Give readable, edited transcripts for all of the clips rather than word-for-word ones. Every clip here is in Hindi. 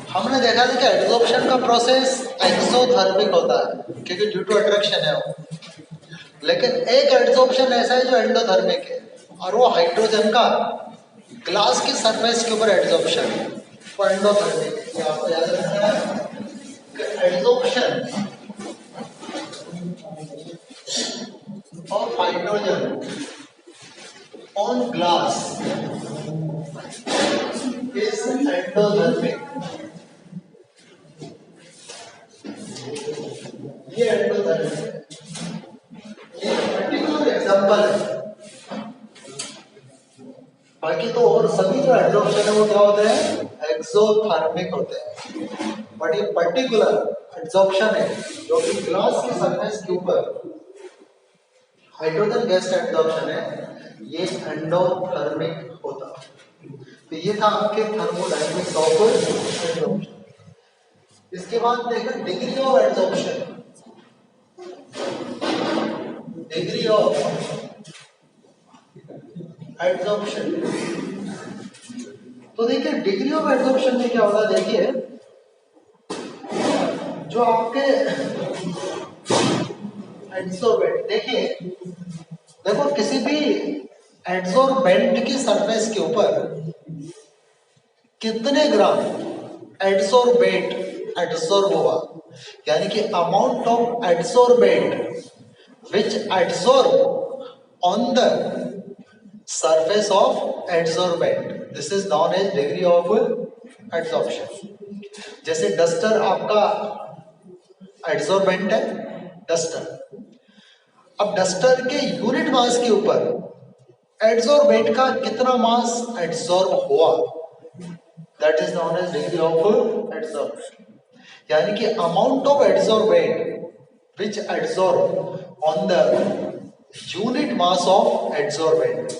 हमने देखा था कि एड्सॉर्प्शन का प्रोसेस एक्सोथर्मिक होता है क्योंकि ड्यू टू अट्रैक्शन है वो। लेकिन एक एड्सॉर्प्शन ऐसा है जो एंडोथर्मिक है और वो हाइड्रोजन का ग्लास की सरफेस के ऊपर एड्सॉर्प्शन है, वो एंडोथर्मिक है। ये आपको याद रखना है कि adsorption of hydrogen on glass is endothermic. ये एंडोथर्मिक है। ये पर्टिकुलर एग्जांपल है। बाकी तो और सभी जो एड्सॉर्प्शन है वो क्या होते हैं, एक्सोथर्मिक होते हैं। बट ये पर्टिकुलर एड्सॉर्प्शन है जो कि ग्लास की सरफेस के ऊपर हाइड्रोजन गैस का एड्सॉर्प्शन है, ये एंडोथर्मिक होता है। तो ये था आपके थर्मोडायनेमिक्स ऑफ एड्सॉर्प्शन। इसके बाद देखें degree of adsorption. Degree of adsorption, तो देखिए डिग्री ऑफ एड्सॉर्प्शन में क्या होता है, देखिए जो आपके एड्सॉर्बेंट, देखिए देखो किसी भी एड्सॉर्बेंट की सरफेस के ऊपर कितने ग्राम एड्सॉर्बेट एड्सॉर्ब हुआ, यानी कि amount of adsorbate which adsorb on the surface of adsorbent, this is known as degree of adsorption। जैसे डस्टर आपका एड्सॉर्बेंट है, डस्टर, अब डस्टर के यूनिट मास के ऊपर एड्सॉर्बेंट का कितना मास एड्सॉर्ब हुआ, that is known as degree of adsorption. यानी कि amount of adsorbent which adsorb on the unit mass of adsorbent,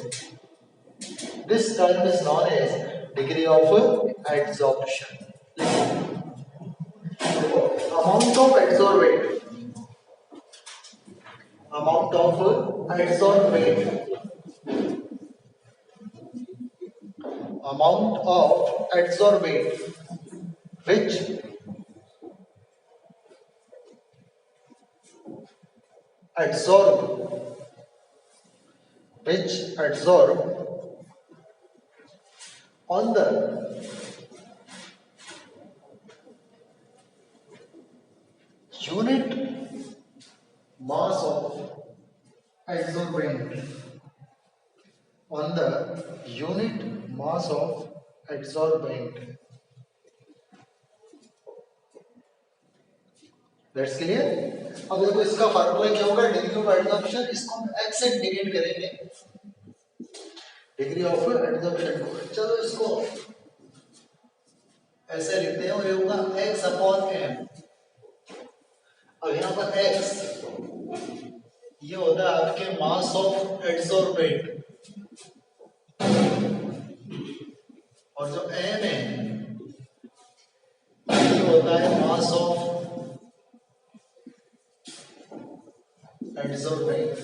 this term is known as degree of adsorption। amount of adsorbent, amount of adsorbent, amount of adsorbent which adsorb on the unit mass of adsorbent, on the unit mass of adsorbent, that's clear. अब देखो इसका फार्मूला क्या होगा, डिग्री ऑफ एड्सॉर्प्शन, इसको हम x से इंडिकेट करेंगे डिग्री ऑफ एड्सॉर्प्शन को। चलो इसको ऐसे लिखते हैं और ये होगा x अपॉन m। अब यहाँ पर x ये होता है आपके मास ऑफ एड्सॉर्बेंट और जो m है ये होता है मास ऑफ एड्सॉर्बेंट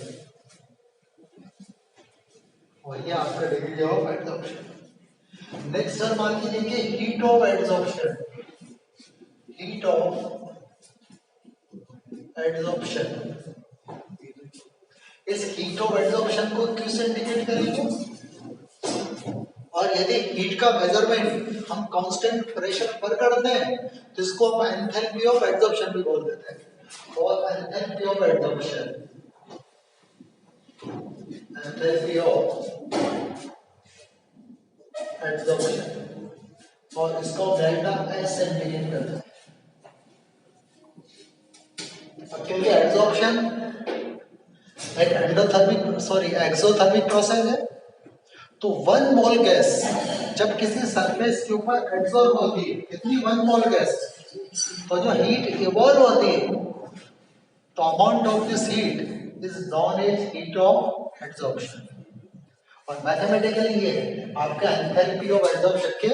और ये आपका degree of adsorption. Next term मान लीजिए heat of adsorption, heat of adsorption. इस हीट ऑफ एड्सॉर्प्शन को किससे इंडिकेट करेंगे, और यदि हीट का मेजरमेंट हम कांस्टेंट प्रेशर पर करते हैं तो इसको हम एंथैल्पी ऑफ एड्सॉर्प्शन भी बोल देते हैं, और enthalpy of adsorption, enthalpy of adsorption, और इसको डेल्टा एस से इंडिकेट करते हैं। अब क्योंकि एड्सॉर्प्शन एक एक्सोथर्मिक प्रोसेस है, तो 1 मोल गैस जब किसी सरफेस के ऊपर एड्सॉर्ब होती है, कितनी 1 मोल गैस, तो जो हीट इवॉल्व होती है तो amount of this heat is known as heat of adsorption, और मैथमेटिकली ये आपका एंथैल्पी ऑफ एड्सॉर्प्शन के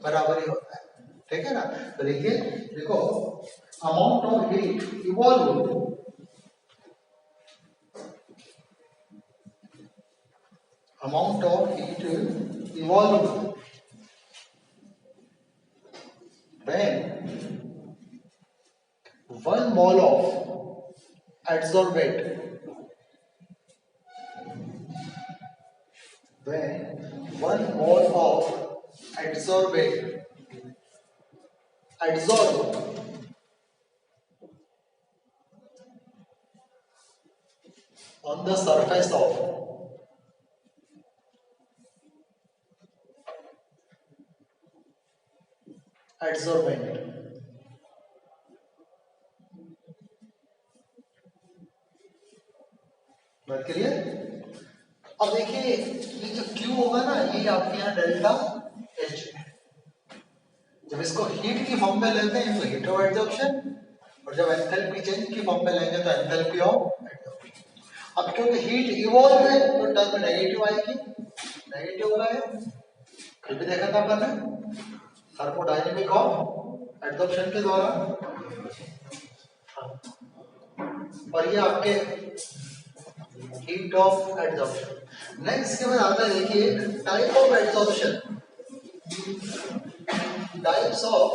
बराबर ही होता है। ठीक है ना। तो देखिए देखो amount of heat evolve, amount of heat evolved when 1 mole of adsorbate, when 1 mole of adsorbate adsorb on the surface of adsorbent, बात क्लियर। अब देखिए ये जो Q होगा ना, ये आपके यहाँ डेल्टा H है। जब इसको हीट की फॉर्म में लेते हैं तो हीट ऑफ एडसॉर्प्शन, और जब एंथैल्पी चेंज की फॉर्म में लेंगे तो एंथैल्पी ऑफ एडसॉर्प्शन। अब क्योंकि हीट इवॉल्व है तो टर्म नेगेटिव आएगी, नेगेटिव हो रहा है, कल भी देखा था अपन ने थर्मोडायनेमिक ऑफ एडसॉर्प्शन के द्वारा। और ये आपके हीट ऑफ एडसॉर्प्शन। नेक्स्ट के बाद आता है देखिए type of adsorption, types of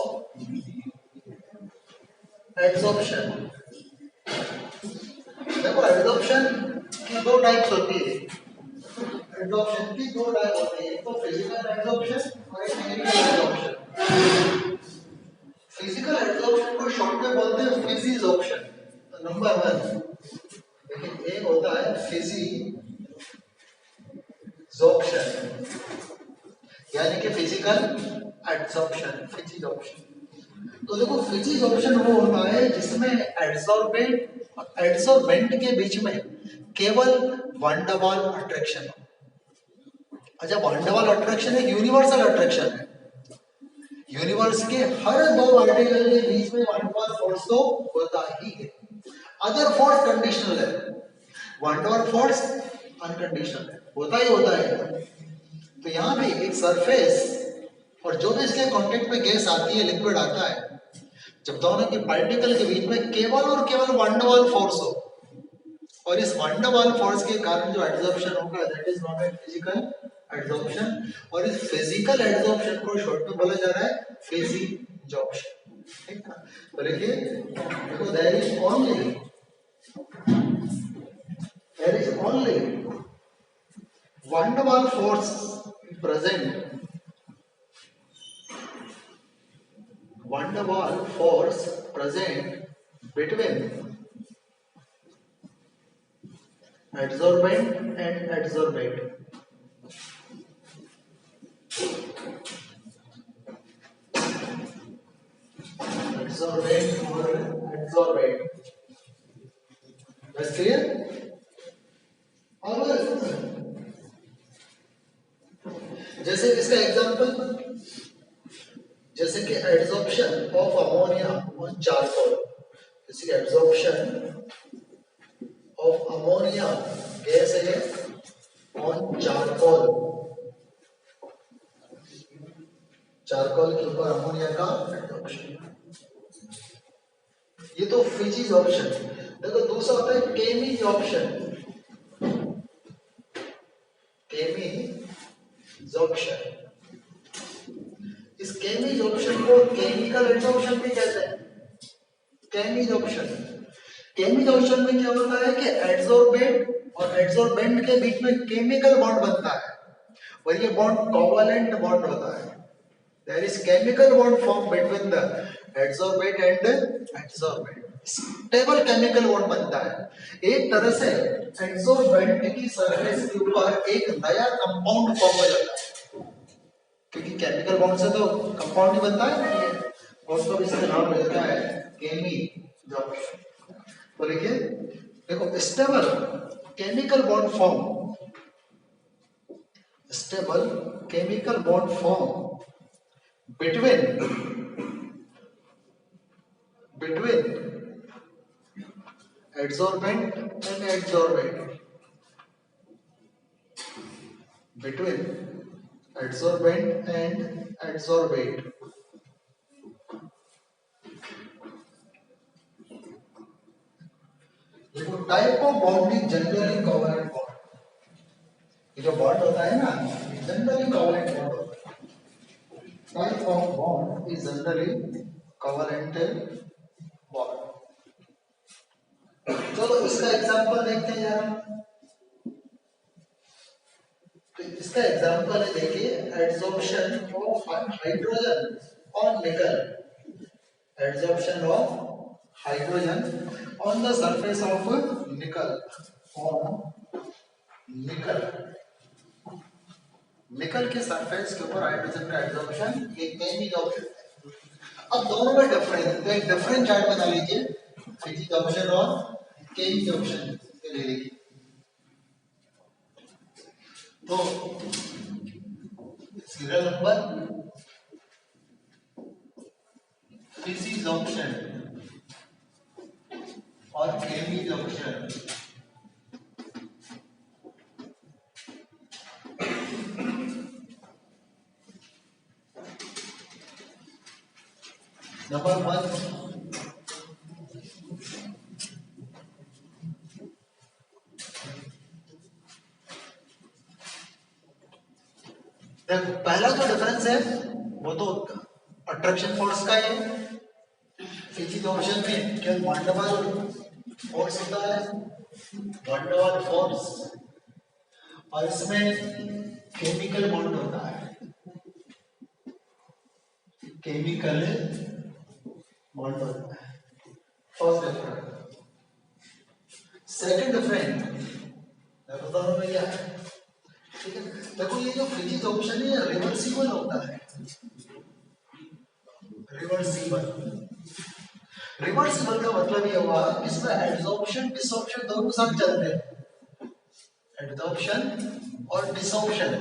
adsorption. देखो एडसॉर्प्शन की दो टाइप्स होती है, एडसॉर्प्शन की दो टाइप होती है, एक तो फिजिकल एडसॉर्प्शन और एक केमिकल एडसॉर्प्शन। फिजिकल एडसॉर्प्शन को शॉर्ट में बोलते हैं फिजिसॉर्प्शन। तो नंबर 1 देखिए, एक होता है फिजिसॉर्प्शन, यानी कि फिजिकल एडसॉर्प्शन, फिजिसॉर्प्शन। तो देखो फिजिसॉर्प्शन वो होता है जिसमें एडसॉर्बेंट और एडसॉर्बेंट के बीच में केवल वन डबल अट्रैक्शन हो। अच्छा, वन डबल अट्रैक्शन एक यूनिवर्सल अट्रैक्शन है, यूनिवर्स के हर दो पार्टिकल के बीच में वन डबल फोर्स तो होता ही है। अदर फोर्स कंडीशनल है, वन डबल फोर्स अनकंडीशनल है, होता ही होता है। तो यहाँ पे एक सरफेस और जो भी इसके कांटेक्ट में गैस आती है, लिक्विड आता है, जब दोनों के पार्टिकल के बीच में केवल और केवल वन डबल फोर्स हो, और इस वन डबल फोर्स के कारण जो एडसॉर्प्शन होगा that is not a physical adsorption. और इस फिजिकल एडसॉर्प्शन को शॉर्ट में बोला जा रहा है फिजिसॉर्प्शन, ठीक है। तो देखिए देखो, there is only one double force present, one double force present between adsorbent and adsorbate. Adsorbent or adsorbate, that's clear? और जैसे इसका एग्जांपल, जैसे कि adsorption of ammonia on charcoal, जैसे कि एडसॉर्प्शन ऑफ अमोनिया गैस है ऑन चारकोल, चारकोल के ऊपर अमोनिया का एडसॉर्प्शन, ये तो फिजिसॉर्प्शन। देखो दूसरा होता है केमिसॉर्प्शन, केमिसॉर्प्शन। इस केमिसॉर्प्शन को केमिकल एडसॉर्प्शन भी कहते हैं। केमिसॉर्प्शन में क्या होता है कि एडसॉर्बेंट और एडसॉर्बेंट के बीच में केमिकल बॉन्ड बनता है, और ये बॉन्ड कोवलेंट बॉन्ड होता है। There is chemical bond form between the adsorbent and adsorbent, stable chemical bond बनता है। एक तरह से एडसॉर्बेंट की सरफेस के ऊपर एक नया कंपाउंड फॉर्म हो जाता है, क्योंकि केमिकल बॉन्ड से तो कंपाउंड ही बनता है ना, और उसका भी इसका नाम मिलता है केमिसॉर्प्शन। तो देखिए देखो, stable chemical bond form, stable chemical bond form between adsorbent and adsorbate, between adsorbent and adsorbate। देखो type of bond is generally covalent bond, ये जो बॉन्ड होता है ना, जनरली कोवलेंट बॉन्ड होता है। Type of bond bond is generally covalent bond. चलो इसका एग्जांपल देखते हैं यार। तो इसका एग्जांपल है, देखिए एडसॉर्प्शन ऑफ हाइड्रोजन ऑन निकल, adsorption of hydrogen on the surface of निकल, ऑन निकल, निकल के सरफेस के ऊपर हाइड्रोजन का एडसॉर्प्शन, ये केमी ऑब्जेक्ट है। अब दोनों में डिफरेंस, तो एक डिफरेंट चार्ट बना लीजिए, फिजिक्स ऑप्शन और केमी ऑप्शन के ले लीजिए। तो सीरियल नंबर फिजिक्स ऑप्शन और केमी ऑप्शन, नंबर 1 देखो, पहला जो डिफरेंस है वो तो अट्रैक्शन फोर्स का है। फिजिक्स ऑप्शन में क्या वन डबल फोर्स होता है, वन डबल फोर्स, और इसमें केमिकल बॉन्ड होता है, केमिकल बॉन्ड होता है। First difference. सेकंड डिफरेंस देखो दोनों में क्या है, ठीक है। देखो ये जो फिजिक्स ऑप्शन है रिवर्सिबल होता है, रिवर्सिबल। रिवर्सिबल का मतलब ये हुआ इसमें एडसॉर्प्शन डिसॉर्प्शन दोनों साथ चलते हैं, एडसॉर्प्शन और डिसॉर्प्शन,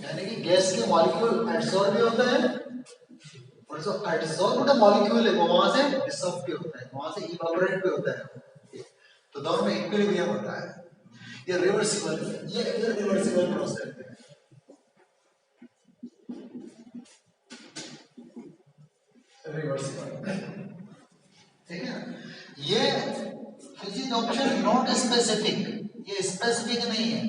यानी कि गैस के मॉलिक्यूल एडसॉर्ब भी होता है और जो एडसॉर्ब मॉलिक्यूल है वो वहां से डिसॉर्ब भी होता है, वहां से इवेपोरेट भी होता है। तो दोनों में इक्विलिब्रियम होता है। ये रिवर्सिबल, ये इररिवर्सिबल प्रोसेस है। रिवर्सिबल, ठीक है। ये फिजिक्स ऑप्शन नॉट स्पेसिफिक, ये स्पेसिफिक नहीं है,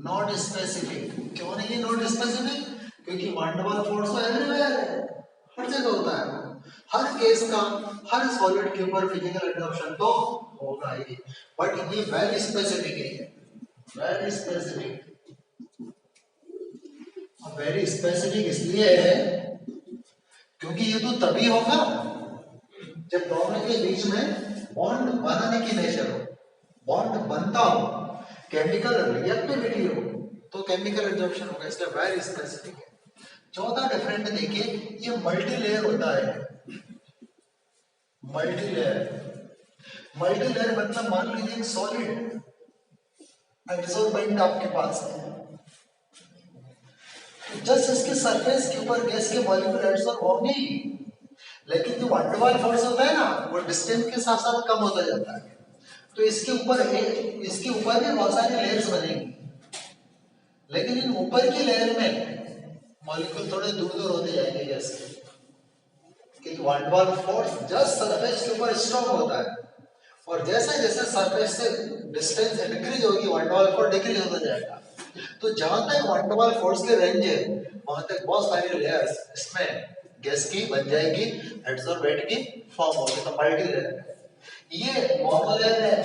नॉट स्पेसिफिक। क्यों नहीं है नॉट स्पेसिफिक? क्योंकि वन डबल फोर्स तो एवरीवेयर है, हर जगह होता है, हर केस का हर सॉलिड के ऊपर फिजिकल एडॉप्शन तो होगा ही, बट ये वेरी स्पेसिफिक है, वेरी स्पेसिफिक। वेरी स्पेसिफिक इसलिए है क्योंकि ये तो तभी होगा जब दोनों के बीच में बॉन्ड बनाने की नेचर हो, बॉन्ड बनता हो, केमिकल रिएक्टिविटी हो, तो केमिकल एडॉप्शन होगा, इसलिए वेरी स्पेसिफिक है। चौथा डिफरेंट देखिए, ये मल्टी लेयर होता है, मल्टी लेयर। मल्टी लेयर मतलब मान लीजिए एक सॉलिड एडसोर्बेंट आपके पास है, जस्ट इसके सरफेस के ऊपर गैस के मॉलिक्यूल एडसॉर्ब होंगे ही, लेकिन जो वन टू वन फोर्स होता है ना वो डिस्टेंस के साथ साथ कम होता जाता है, तो इसके ऊपर भी बहुत सारी लेयर्स बनेंगी, लेकिन इन ऊपर की लेयर में मॉलिक्यूल थोड़े दूर दूर होते जाएंगे गैस के, क्योंकि वन टू वन फोर्स जस्ट सरफेस के ऊपर स्ट्रॉन्ग होता है, और जैसे जैसे सरफेस से डिस्टेंस इंक्रीज होगी वन टू वन फोर्स डिक्रीज होता जाएगा। तो जहां तक वन टू वन फोर्स के रेंज है वहां तक बहुत सारी लेयर्स इसमें गैस की बन जाएगी, एडसॉर्बेंट की फॉर्म होगी, तो मल्टी लेयर। ये मोनोलेयर है,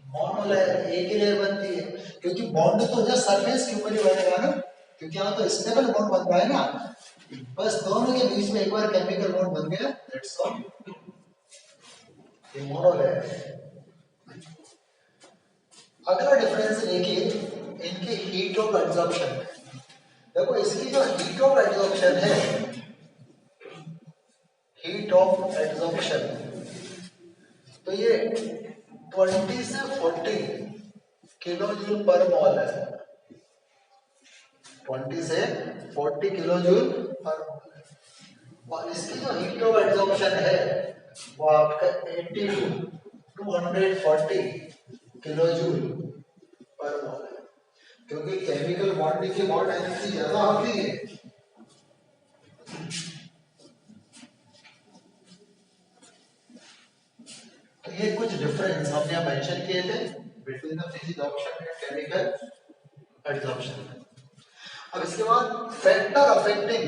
मोनोलेयर एक ही लेयर बनती है, क्योंकि बॉन्ड तो जस्ट सरफेस के ऊपर ही बनेगा ना, क्योंकि यहाँ तो स्टेबल बॉन्ड बन रहा है ना, बस दोनों के बीच में एक बार केमिकल बॉन्ड बन गया, दैट्स ऑल, ये मोनोलेयर। अगला डिफरेंस देखिए इनके हीट ऑफ एब्जॉर्प्शन। देखो इसकी जो हीट ऑफ एब्जॉर्प्शन है, हीट ऑफ एब्जॉर्प्शन, तो ये 20 से 40 किलो जूल पर मोल है, 20 से 40 किलो जूल पर मोल है, और इसकी जो हीट ऑफ एब्जॉर्प्शन है वो आपका 80 to 240 किलो जूल पर मोल है, क्योंकि केमिकल बॉन्डिंग की बॉन्ड एनर्जी ज्यादा होती है। तो ये कुछ डिफरेंस हमने यहाँ मेंशन किए थे between in the फिजिजॉर्प्शन and chemical adsorption. अब इसके बाद factor affecting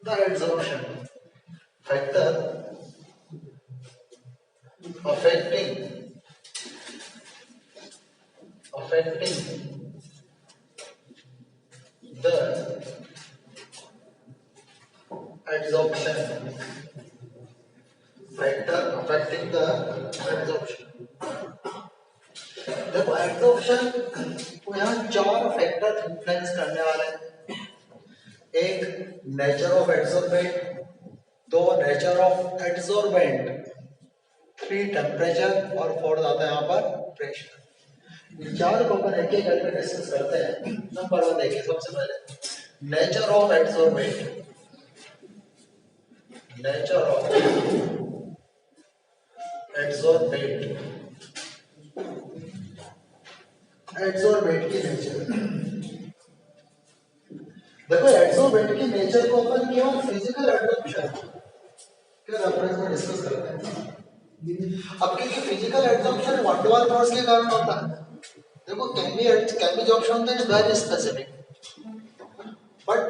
the adsorption, factor affecting the adsorption, factor affecting the adsorption। देखो एड्सॉर्प्शन को यहाँ चार फैक्टर इन्फ्लुएंस करने वाले हैं। एक नेचर ऑफ एड्सॉर्बेंट, दो nature of adsorbent, three temperature और फोर्थ आता है यहाँ पर प्रेशर। इन चार को अपन एक एक करके डिस्कस करते हैं। नंबर वन देखिए, सबसे पहले nature of adsorbent, nature of adsorbent, adsorbent की नेचर। देखो एड्सॉर्बेंट की नेचर को अपन केवल फिजिकल एड्सॉर्प्शन के रेफरेंस में डिस्कस करते हैं। अब क्योंकि फिजिकल एड्सॉर्प्शन वन टू वन फोर्स के कारण होता है। देखो केमिजॉर्प्शन तो is very specific, but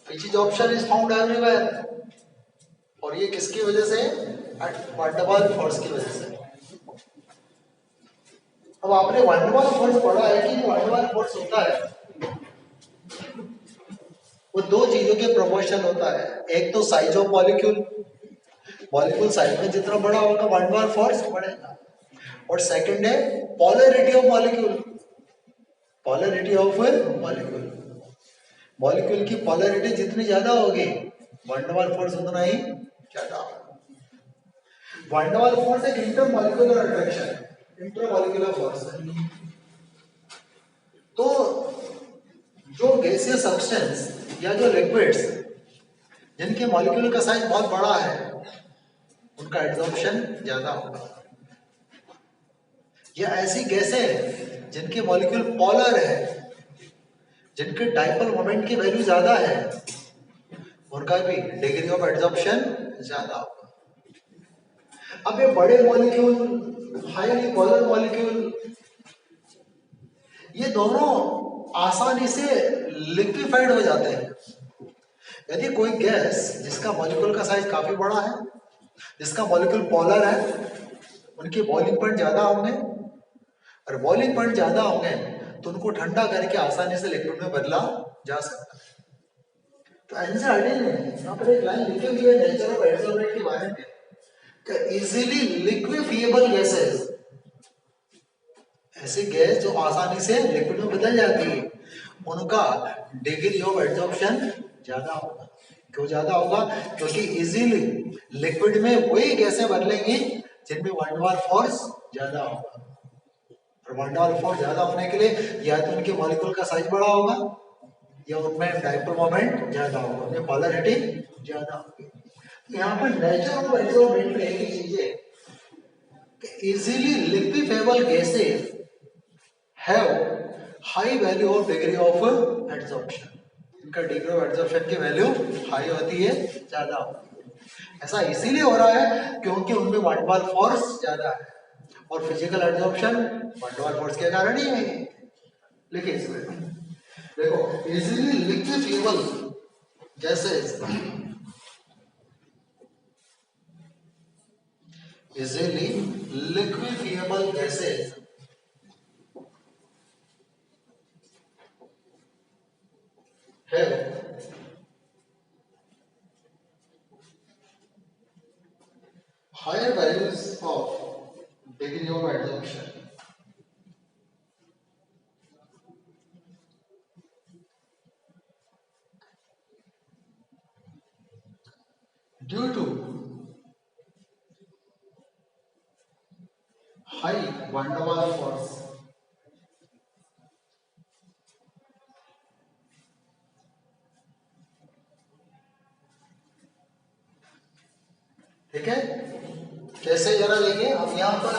फिजिजॉर्प्शन is found everywhere. और ये किसकी वजह से? वन टू वन फोर्स की वजह से। अब आपने वन टू वन फोर्स पढ़ा है कि वन टू वन फोर्स होता है वो दो चीजों के प्रोपोर्शन होता है। एक तो size of molecule, molecule size में जितना बड़ा होगा वन टू वन फोर्स बढ़ेगा। और सेकंड है polarity of molecule, polarity of molecule, molecule की पोलैरिटी जितनी ज्यादा होगी वन टू वन फोर्स उतना ही ज्यादा होगा। वन टू वन फोर्स एक इंटरमॉलिक्यूलर अट्रैक्शन, इंटरमॉलिक्यूलर फोर्स है। तो जो गैसीय सब्सटेंस या जो लिक्विड्स जिनके मॉलिक्यूल का साइज बहुत बड़ा है उनका एड्सॉर्प्शन ज्यादा होगा। या ऐसी गैसें जिनके मॉलिक्यूल पोलर है, जिनके डाइपोल मोमेंट की वैल्यू ज्यादा है, उनका भी डिग्री ऑफ एड्सॉर्प्शन ज्यादा होगा। अब ये बड़े मॉलिक्यूल, हाईली पोलर मॉलिक्यूल, ये दोनों आसानी से लिक्विफाइड हो जाते हैं। यदि कोई गैस जिसका मॉलिक्यूल का साइज काफी बड़ा है, जिसका मॉलिक्यूल पोलर है, उनके बॉइलिंग पॉइंट ज्यादा होंगे, और बॉइलिंग पॉइंट ज्यादा होंगे तो उनको ठंडा करके आसानी से लिक्विड में बदला जा सकता है। तो आंसर यहाँ पर एक लाइन लिखी हुई है नेचर ऑफ एड्सॉर्बेंट के बारे में कि इजीली लिक्विफिएबल गैसेस, ऐसी गैस जो आसानी से लिक्विड में बदल जाती है, उनका डिग्री ऑफ एड्सॉर्प्शन ज्यादा होगा। क्यों ज्यादा होगा? क्योंकि इजीली लिक्विड में वही गैसें बदलेंगी जिनमें वन टू वन फोर्स ज्यादा होगा। और वन टू वन फोर्स ज्यादा होने के लिए या तो उनके मॉलिक्यूल का साइज बड़ा होगा या उनमें डाइपोल मोमेंट ज्यादा होगा, उनमें पोलैरिटी ज्यादा होगी। तो यहाँ पर नेचर ऑफ एड्सॉर्बेंट में एक ही चीज है कि easily liquefiable gases have high value of degree of adsorption. इनका डिग्री ऑफ एड्सॉर्प्शन की वैल्यू हाई होती है, ज्यादा होती है। ऐसा इसीलिए हो रहा है क्योंकि उनमें वन टू वन फोर्स ज्यादा है और फिजिकल एड्सॉर्प्शन वन टू वन फोर्स के कारण ही है। लिखिए इसमें, देखो easily liquefiable gases, easily liquefiable gases have higher values of degree of adsorption due to high van der Waals force ठीक है। कैसे जरा देखिए, अब यहाँ पर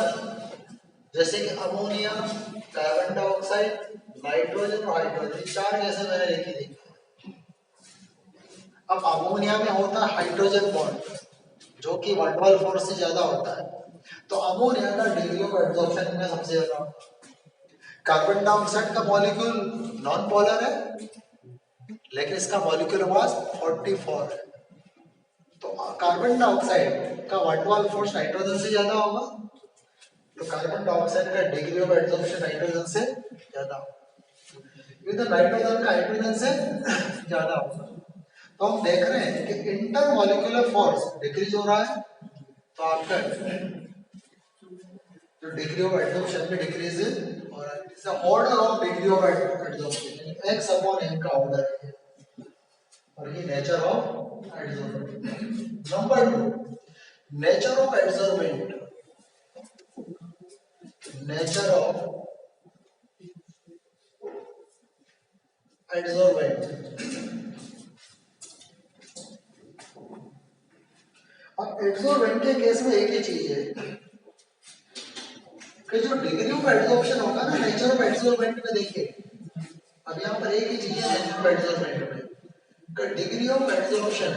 जैसे कि अमोनिया, कार्बन डाइऑक्साइड, नाइट्रोजन और हाइड्रोजन, चार गैसें मैंने लिखी थी। अब अमोनिया में होता है हाइड्रोजन बॉन्ड जो कि वन टू वन फोर्स से ज्यादा होता है, तो अमोनिया का डिग्री ऑफ एड्सॉर्प्शन में सबसे ज्यादा। कार्बन डाइऑक्साइड का मॉलिक्यूल नॉन पोलर है, लेकिन इसका मॉलिक्यूलर मास 44 है। तो कार्बन डाइऑक्साइड का वन टू वन फोर्स नाइट्रोजन से ज्यादा होगा, तो कार्बन डाइऑक्साइड का डिग्री ऑफ एब्जॉर्प्शन नाइट्रोजन से ज्यादा होगा, इधर नाइट्रोजन का हाइड्रोजन से ज्यादा होगा। तो हम देख रहे हैं कि इंटर मॉलिक्यूलर फोर्स डिक्रीज हो रहा है, तो आपका जो डिग्री ऑफ एब्जॉर्प्शन में डिक्रीज हो रहा है, it's order of degree of absorption, x upon m का ऑर्डर है, और ये nature of absorbent. Number 2, nature of absorbent, nature of absorbent. अब एब्जॉर्बेंट के केस में एक ही चीज है कि जो डिग्री ऑफ एब्जॉर्प्शन होगा ना नेचर ऑफ एब्जॉर्बेंट में, देखिए अब यहाँ पर एक ही चीज है नेचर ऑफ एब्जॉर्बेंट में, कि degree of absorption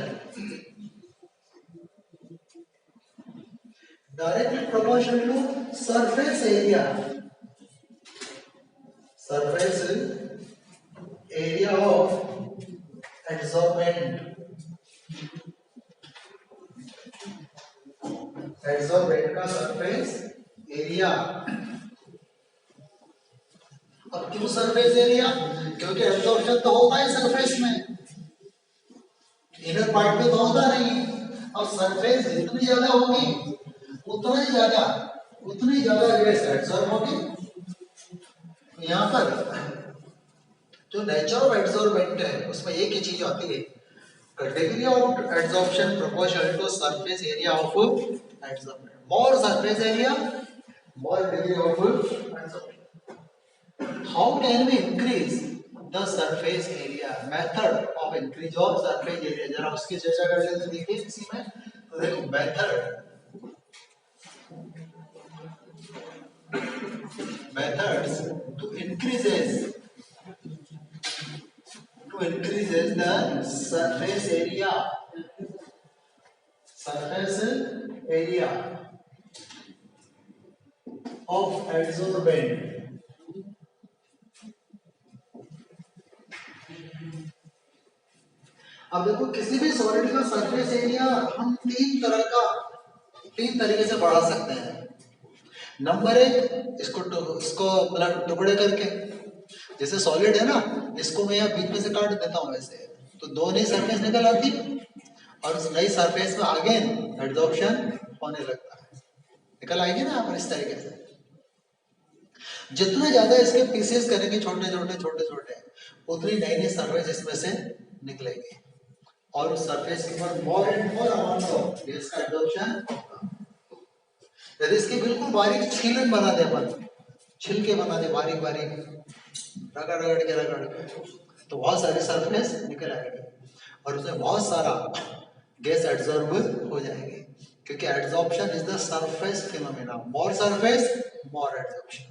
directly proportional to surface area, surface area of absorbent, absorbent का सरफेस एरिया। अब क्यों सरफेस एरिया? क्योंकि एब्जॉर्प्शन तो होता है सरफेस में, इनर पार्ट में तो होता नहीं। अब सरफेस जितनी ज्यादा होगी उतनी ज्यादा गैस एब्जॉर्ब होगी। यहाँ पर जो नेचर ऑफ एब्जॉर्बेंट है उसमें एक ही चीज आती है, degree of absorption proportional to surface area of absorbent, more surface area more degree of absorption. How can we increase the surface area? Method of increase of surface area, जरा उसकी चर्चा कर लेते हैं। देखिए इसी में तो देखो methods to increases the surface area of adsorbent। अब देखो किसी भी सॉलिड का सरफेस एरिया हम तीन तरीके से बढ़ा सकते हैं। नंबर 1, इसको मतलब टुकड़े करके, जैसे सॉलिड है ना, इसको मैं यहाँ बीच में से काट देता हूँ ऐसे, तो दो नई सरफेस निकल आती और उस नई सरफेस में अगेन एडजॉर्प्शन होने लगता है, निकल आएगी ना यहाँ पर इस तरीके से। जितने ज्यादा इसके पीसेस करेंगे छोटे छोटे उतनी नई नई सरफेस इसमें से निकलेगी, और उस सरफेस के ऊपर more and more amount of gas का एब्जॉर्प्शन होगा। यदि इसकी बिल्कुल बारीक छीलन बना दे, अपन छिलके बना दे बारीक रगड़ के तो बहुत सारी सरफेस निकल आएगी और उसमें बहुत सारा गैस एब्जॉर्ब हो जाएगी, क्योंकि absorption is the surface phenomena, more surface more absorption.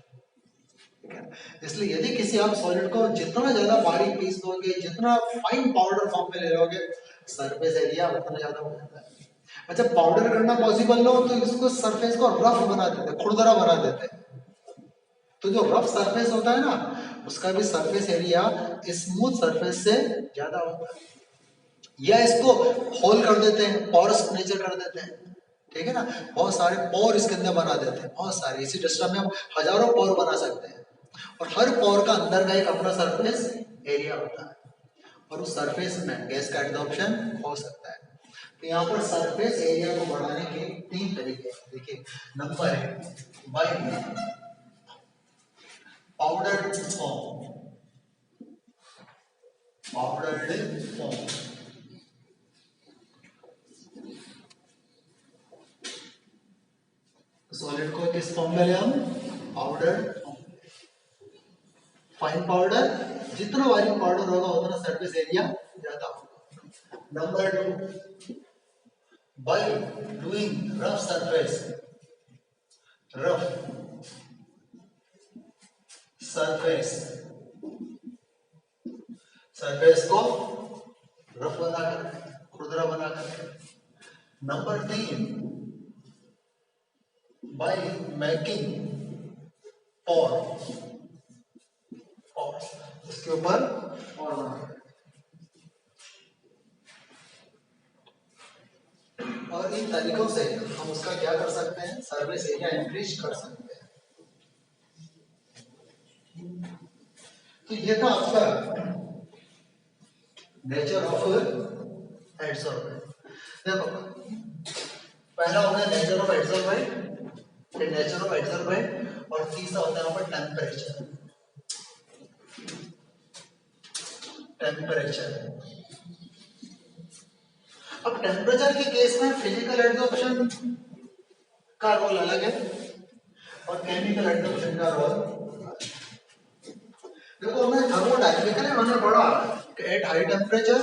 इसलिए यदि किसी आप सॉलिड को जितना ज्यादा बारीक पीस दोगे, जितना फाइन पाउडर फॉर्म में ले लोगे, सरफेस एरिया उतना ज्यादा हो जाता है। अच्छा, पाउडर करना पॉसिबल ना हो तो इसको सरफेस को रफ बना देते, खुरदरा बना देते। तो जो रफ सरफेस होता है ना, उसका भी सरफेस एरिया स्मूथ सरफेस से ज्यादा होता है। या इसको होल कर देते हैं, पोरस नेचर कर देते हैं, ठीक है ना, बहुत सारे पोर इसके अंदर बना देते हैं, बहुत सारे। इसी सिस्टम में हम हजारों पोर बना सकते हैं, और हर पोर का अंदर का एक अपना सरफेस एरिया होता है, और उस सरफेस में गैस का एब्जॉर्प्शन हो सकता है। तो यहाँ पर सरफेस एरिया को बढ़ाने के 3 तरीके हैं। देखिए, number 1, by powdered form. Solid को किस फॉर्म में ले, हम पाउडर, फाइन पाउडर, जितना बारीक पाउडर होगा उतना सरफेस एरिया ज्यादा होगा। Number 2, by doing rough surface को रफ बनाकर, खुरदरा बनाकर। नंबर 3, बाय मेकिंग पोर, और उसके ऊपर और बनाना है। और इन तरीकों से हम उसका क्या कर सकते हैं, सर्विस एरिया इंक्रीज कर सकते हैं। तो ये था आपका नेचर ऑफ एडसॉर्बेंट। देखो पहला हो गया नेचर ऑफ एडसॉर्बेंट, फिर नेचर ऑफ एडसॉर्बेंट, और तीसरा होता है यहाँ पर टेम्परेचर। टेम्परेचर, अब टेम्परेचर के केस में फिजिकल एडसॉर्प्शन का रोल अलग है और केमिकल एडसॉर्प्शन का रोल। देखो हमने थर्मोडायनेमिकली हमने पढ़ा कि at high temperature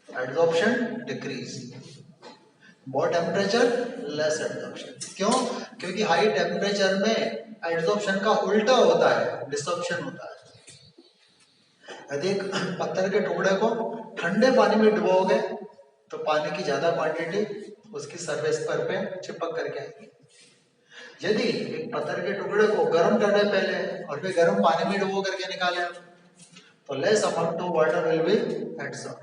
adsorption decrease, low temperature less adsorption. क्यों? क्योंकि हाई टेम्परेचर में एडसॉर्प्शन का उल्टा होता है, डिसॉर्प्शन होता है। यदि एक पत्थर के टुकड़े को ठंडे पानी में डुबोगे तो पानी की ज्यादा क्वांटिटी उसकी सरफेस पर पे चिपक करके आएगी। यदि एक पत्थर के टुकड़े को गर्म करने पहले और फिर गर्म पानी में डुबो करके निकाले तो less amount of water will be absorb.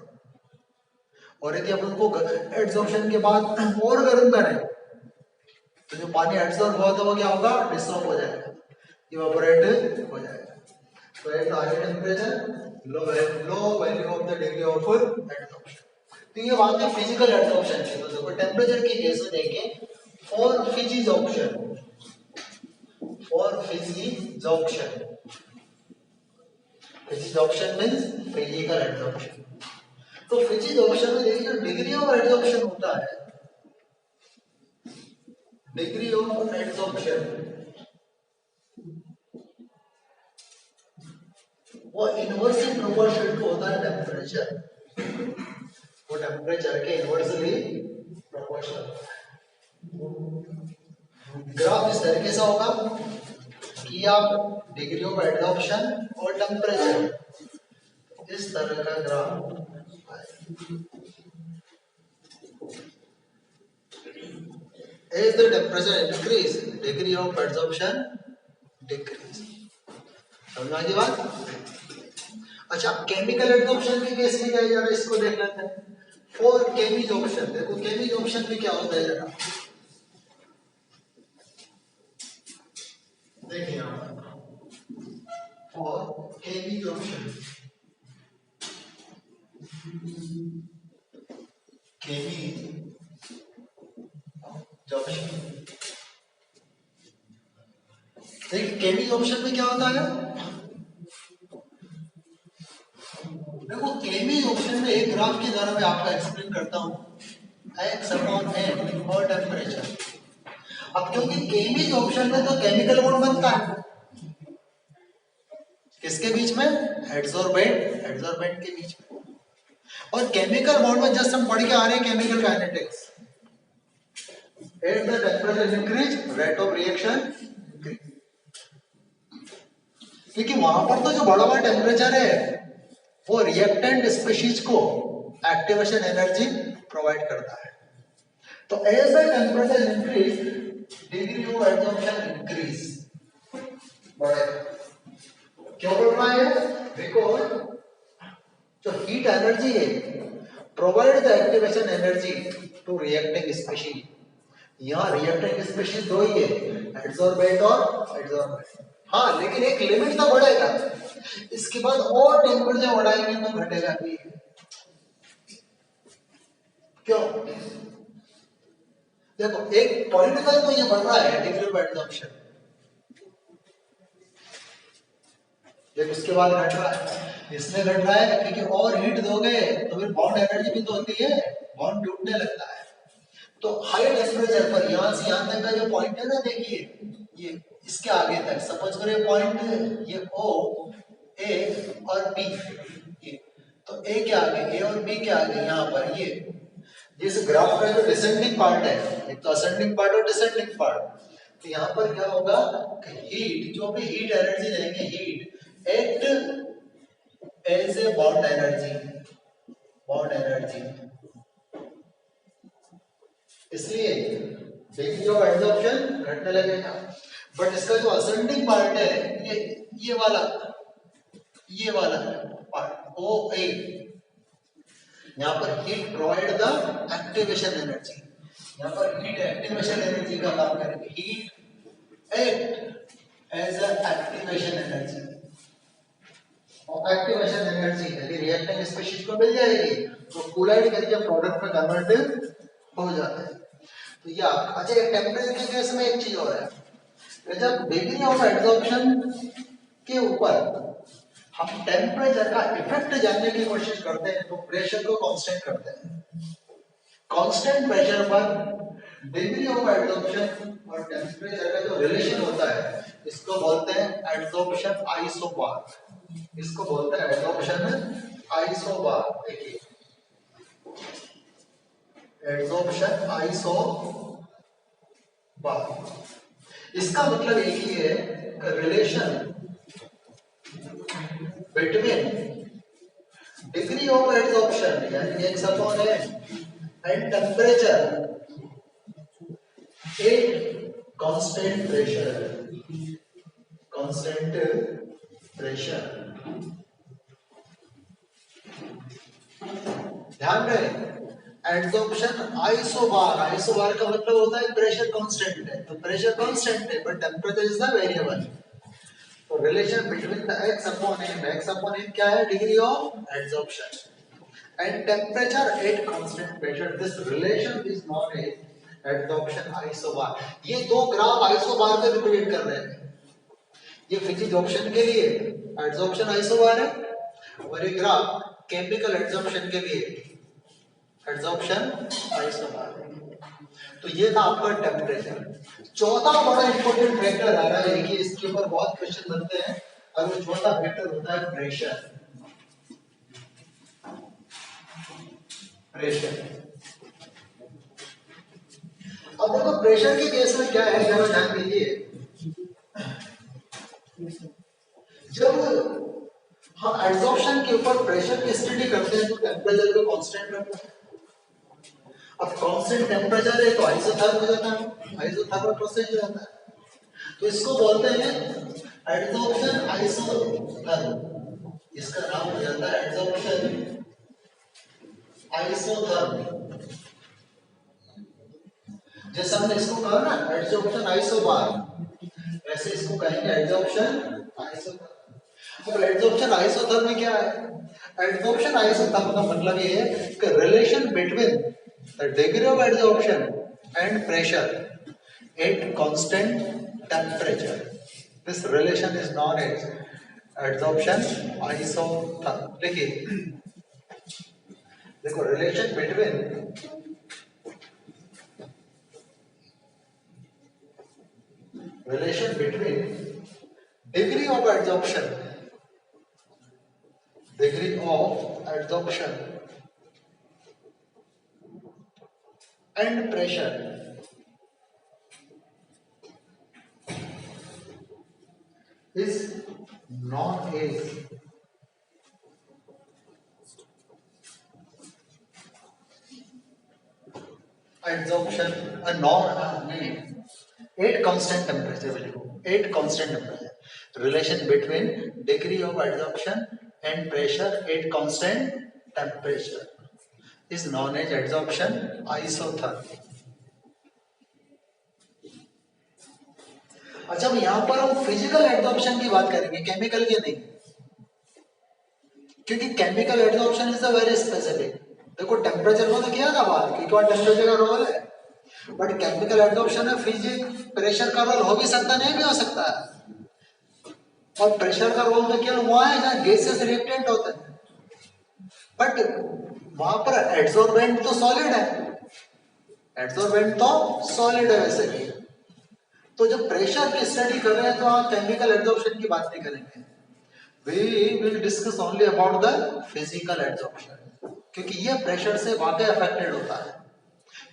और यदि अपन को एब्सॉर्प्शन के बाद और गर्म करें तो जो पानी एब्सॉर्ब हुआ था वो क्या होगा, डिसॉल्व हो जाएगा, इवेपोरेट हो जाएगा। तो at high temperature low value of the degree of absorption. तो ये बात है फिजिकल एब्सॉर्प्शन की। तो देखो टेम्परेचर की केस में देखें for फिजिजॉर्प्शन, for फिजिजॉर्प्शन, फिजिजॉर्प्शन means physical absorption. तो फिजिजॉर्प्शन में देखिए जो डिग्री ऑफ एब्सॉर्प्शन होता है, डिग्री ऑफ एब्सॉर्प्शन वो इनवर्सली प्रोपोर्शनल टू होता है टेम्परेचर, वो टेम्परेचर के इनवर्सली प्रोपोर्शनल होता है। ग्राफ इस तरीके से होगा कि आप डिग्री ऑफ एडसॉर्प्शन और टेम्परेचर इस तरह का graph, as the temperature increase degree of adsorption decrease। समझ आ गई बात? अच्छा केमिकल एडसॉर्प्शन के केस में क्या है जरा इसको देख लेते हैं। फॉर केमिजॉर्प्शन, देखो केमिजॉर्प्शन में क्या होता है जरा देखिए यहाँ फॉर केमिजॉर्प्शन, देखिए केमिजॉर्प्शन में क्या होता है। देखो केमिजॉर्प्शन में एक ग्राफ के द्वारा मैं आपको एक्सप्लेन करता हूँ, x अपॉन n और टेम्परेचर। अब क्योंकि केमिजॉर्प्शन में तो केमिकल बॉन्ड बनता है किसके बीच में, एडसॉर्बेंट, एडसॉर्बेंट के बीच में। और केमिकल बॉन्ड में जस्ट हम पढ़ के आ रहे हैं chemical kinetics, at the temperature increase rate of reaction increase. क्योंकि वहां पर तो जो बड़ा बड़ा टेम्परेचर है वो रिएक्टेंट स्पीशीज को एक्टिवेशन एनर्जी प्रोवाइड करता है। तो as the temperature increase degree of adsorption increase बढ़ेगा। क्यों बढ़ रहा है? बिकॉज जो हीट एनर्जी है provide the activation energy to reacting species. यहाँ रिएक्टिंग स्पीशीज दो ही है, एडसॉर्बेंट और एडसॉर्बेंट। हाँ लेकिन एक लिमिट तो बढ़ेगा, इसके बाद और टेम्परेचर बढ़ाएंगे तो घटेगा भी। क्यों? देखो एक पॉइंट तक तो ये बढ़ रहा है डिग्री ऑफ एडसॉर्प्शन, लेकिन उसके बाद घट रहा है। इसलिए घट रहा है क्योंकि और हीट दोगे तो फिर बाउंड एनर्जी भी तो होती है, बाउंड टूटने लगता है। तो हाई टेम्परेचर पर यहां से यहां तक का जो पॉइंट है ना, देखिए ये इसके आगे तक सपोज करो ये पॉइंट ये ओ ए और बी, ये तो ए के आगे, ए और बी के आगे यहाँ पर ये जिस ग्राफ का जो डिसेंडिंग पार्ट है, एक तो असेंडिंग पार्ट और डिसेंडिंग पार्ट, तो यहाँ पर क्या होगा कि हीट जो भी हीट एनर्जी लेंगे, heat act as a bound energy, bound energy. इसलिए डिग्री ऑफ एडसॉर्प्शन घटने लगेगा। बट इसका जो असेंडिंग पार्ट है ये वाला ये वाला पार्ट ओ ए, यहाँ पर heat provide the activation energy, यहाँ पर हीट एक्टिवेशन एनर्जी का काम करेंगे, heat act as a activation energy, और एक्टिवेशन एनर्जी यदि रिएक्टेंट स्पीशीज को मिल जाएगी तो कूलाइड करके प्रोडक्ट में कन्वर्ट हो जाता है। तो ये अच्छा, एक टेम्परेचर के केस में एक चीज और है, जब डिग्री ऑफ एडसॉर्प्शन के ऊपर हम टेम्परेचर का इफेक्ट जानने की कोशिश करते हैं तो प्रेशर को कांस्टेंट करते हैं, कांस्टेंट प्रेशर पर डिग्री ऑफ एडसॉर्प्शन और टेम्परेचर का जो रिलेशन होता है इसको बोलते हैं एडसॉर्प्शन आइसोबार, इसको बोलते हैं एडसॉर्प्शन आइसोबार। देखिए एडसॉर्प्शन आइसोबार, इसका मतलब एक ही है, relation between degree of adsorption यानी x upon n and temperature at constant pressure, constant pressure. ध्यान रहे एडसॉर्प्शन आइसोबार, आइसोबार का मतलब होता है प्रेशर कांस्टेंट है, तो प्रेशर कांस्टेंट है but temperature is the variable. तो relation between the x upon n, x upon n क्या है, degree of adsorption and temperature at constant pressure, this relation is known as adsorption isobar. ये दो ग्राफ आइसोबार पे रिप्रेजेंट कर रहे हैं, ये फिजिक्स ऑप्शन के लिए एडसॉर्प्शन आइसोबार है और ये ग्राफ केमिकल एडसॉर्प्शन के लिए एडसॉर्प्शन आइसोबार है। तो ये था आपका टेम्परेचर। चौथा बड़ा इंपॉर्टेंट फैक्टर आ रहा है कि इसके ऊपर बहुत क्वेश्चन बनते हैं और वो चौथा फैक्टर होता है प्रेशर। प्रेशर, अब देखो प्रेशर के केस में क्या है, जरा ध्यान दीजिए। जब हम एडसॉर्प्शन के ऊपर प्रेशर की स्टडी करते हैं तो टेम्परेचर को कांस्टेंट रखते हैं। अब कांस्टेंट टेम्परेचर है तो आइसोथर्म हो जाता है, आइसोथर्मल प्रोसेस हो जाता है, तो इसको बोलते हैं एडसॉर्प्शन आइसोथर्म, इसका नाम हो जाता है एडसॉर्प्शन आइसोथर्म। जैसे हमने इसको कहा ना एडसॉर्प्शन आइसोबार, वैसे इसको कहेंगे एडसॉर्प्शन आइसोथर्म। अब एडसॉर्प्शन आइसोथर्म में क्या है, एडसॉर्प्शन आइसोथर्म का मतलब ये है कि relation between the degree of adsorption and pressure at constant temperature, this relation is known as adsorption isotherm। देखिए देखो relation between degree of adsorption, degree of adsorption and pressure is known as adsorption, a non at constant temperature value, at constant temperature, relation between degree of adsorption and pressure at constant temperature is known as adsorption isotherm। अच्छा, यहां पर हम फिजिकल एडसॉर्प्शन की बात करेंगे, केमिकल की नहीं, क्योंकि chemical adsorption is a very specific. देखो टेम्परेचर को तो किया था बात कि क्या टेम्परेचर का रोल है, बट केमिकल एडसॉर्प्शन में फिजिक्स प्रेशर का रोल हो भी सकता, नहीं भी हो सकता है। और प्रेशर का रोल तो केवल वहां है जहां गैसेस रिएक्टेंट होते हैं, बट वहां पर एडसॉर्बेंट तो सॉलिड है, एडसॉर्बेंट तो सॉलिड है वैसे भी। तो जब प्रेशर की स्टडी कर रहे हैं तो आप केमिकल एडसॉर्प्शन की बात नहीं करेंगे, we will discuss only about the physical adsorption, क्योंकि ये प्रेशर से वाकई अफेक्टेड होता है।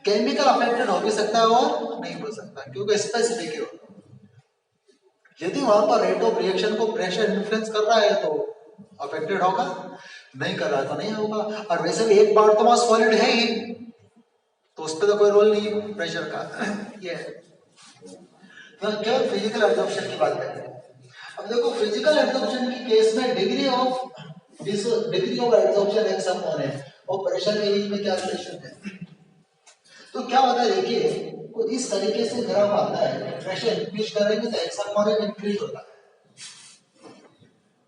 केमिकल अफेक्टेड हो भी सकता है और नहीं हो सकता, क्योंकि स्पेसिफिक होता है। यदि वहां पर रेट ऑफ रिएक्शन को प्रेशर इन्फ्लुएंस कर रहा है तो अफेक्टेड होगा, नहीं कर रहा है तो नहीं होगा। और वैसे भी एक पार्ट तो वहां सॉलिड है ही, तो उस पर तो कोई रोल नहीं है प्रेशर का। ये है केवल फिजिकल एडसॉर्प्शन की बात करते हैं। अब देखो फिजिकल एब्जॉर्प्शन की केस में डिग्री ऑफ एब्जॉर्प्शन एक सम होने और प्रेशर के बीच में क्या रिलेशन है। तो क्या होता है देखिए, कुछ इस तरीके से ग्राफ आता है, प्रेशर इंक्रीज करेंगे तो एक्स अपॉन एम इंक्रीज होता है,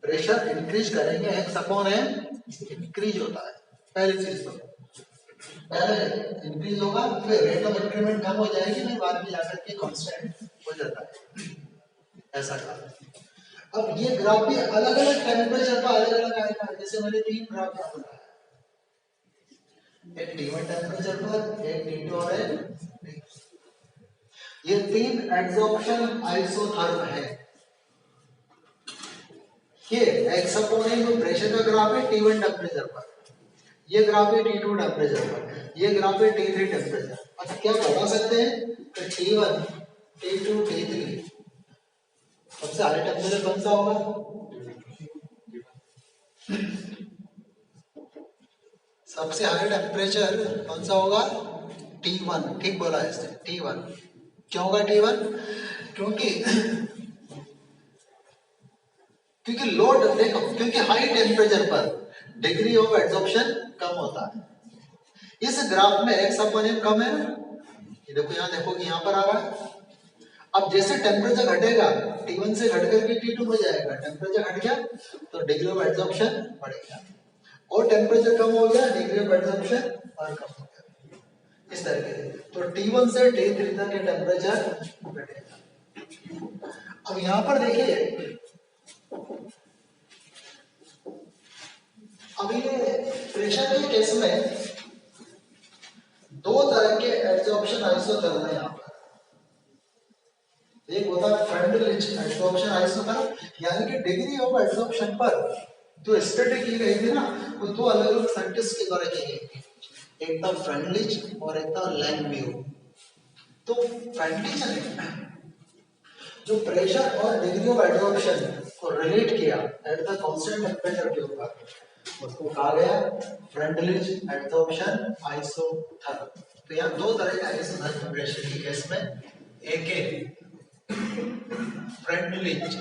प्रेशर इंक्रीज करेंगे एक्स अपॉन एम इंक्रीज होता है। पहली चीज तो पहले इंक्रीज होगा, फिर रेट ऑफ इंक्रीमेंट कम हो जाएगी, फिर बाद में जाकर के कांस्टेंट हो जाता है, ऐसा ग्राफ। अब ये ग्राफ भी अलग अलग टेम्परेचर पर अलग अलग आएगा। जैसे मैंने तीन ग्राफ यहाँ बनाया, एक T1 टेम्परेचर पर, एक T2 और एक, ये तीन एड्सॉर्प्शन आइसोथर्म है। ये एक्स अपॉन एम प्रेशर का ग्राफ है T1 टेम्परेचर पर, ये ग्राफ है T2 टेम्परेचर पर, ये ग्राफ है T3 टेम्परेचर। अच्छा क्या बता सकते हैं कि T1, T2, T3 सबसे हाई टेम्परेचर कौन सा होगा? सबसे हाई टेम्परेचर कौन सा होगा? T1। ठीक बोला है इसने, T1। क्यों होगा T1? क्योंकि लोड देखो, क्योंकि हाई टेम्परेचर पर डिग्री ऑफ एड्सॉर्प्शन कम होता है। इस ग्राफ में एक्स अपॉन एम कम है, ये देखो यहाँ देखो कि यहाँ पर आ रहा है। अब जैसे टेम्परेचर घटेगा T1 से घट करके T2 में जाएगा, टेम्परेचर घट गया तो डिग्री ऑफ एड्सॉर्प्शन बढ़ेगा, और टेम्परेचर कम हो गया डिग्री ऑफ एड्सॉर्प्शन और कम हो गया, इस तरीके से। तो T1 से T3 तक के टेम्परेचर घटेगा। अब यहाँ पर देखिए, अब ये प्रेशर के केस में दो तरह के एड्सॉर्प्शन आइसोथर्म है यहाँ पर। एक होता है फ्रेंडलिच एड्सॉर्प्शन आइसोथर्म, यानी कि डिग्री ऑफ एड्सॉर्प्शन पर जो स्टडी की गई थी ना, वो दो अलग अलग साइंटिस्ट के द्वारा की गई थी, एक था फ्रेंडलिच और एक था लैंगम्यू। तो फ्रेंडलिच ने जो प्रेशर और डिग्री ऑफ एड्सॉर्प्शन को रिलेट किया एट द कांस्टेंट टेम्परेचर के ऊपर, उसको कहा गया फ्रेंडलिच एड्सॉर्प्शन आइसोथर्म। तो यहाँ दो तरह के आइसोथर्म प्रेशर के केस में, एक है Freundlich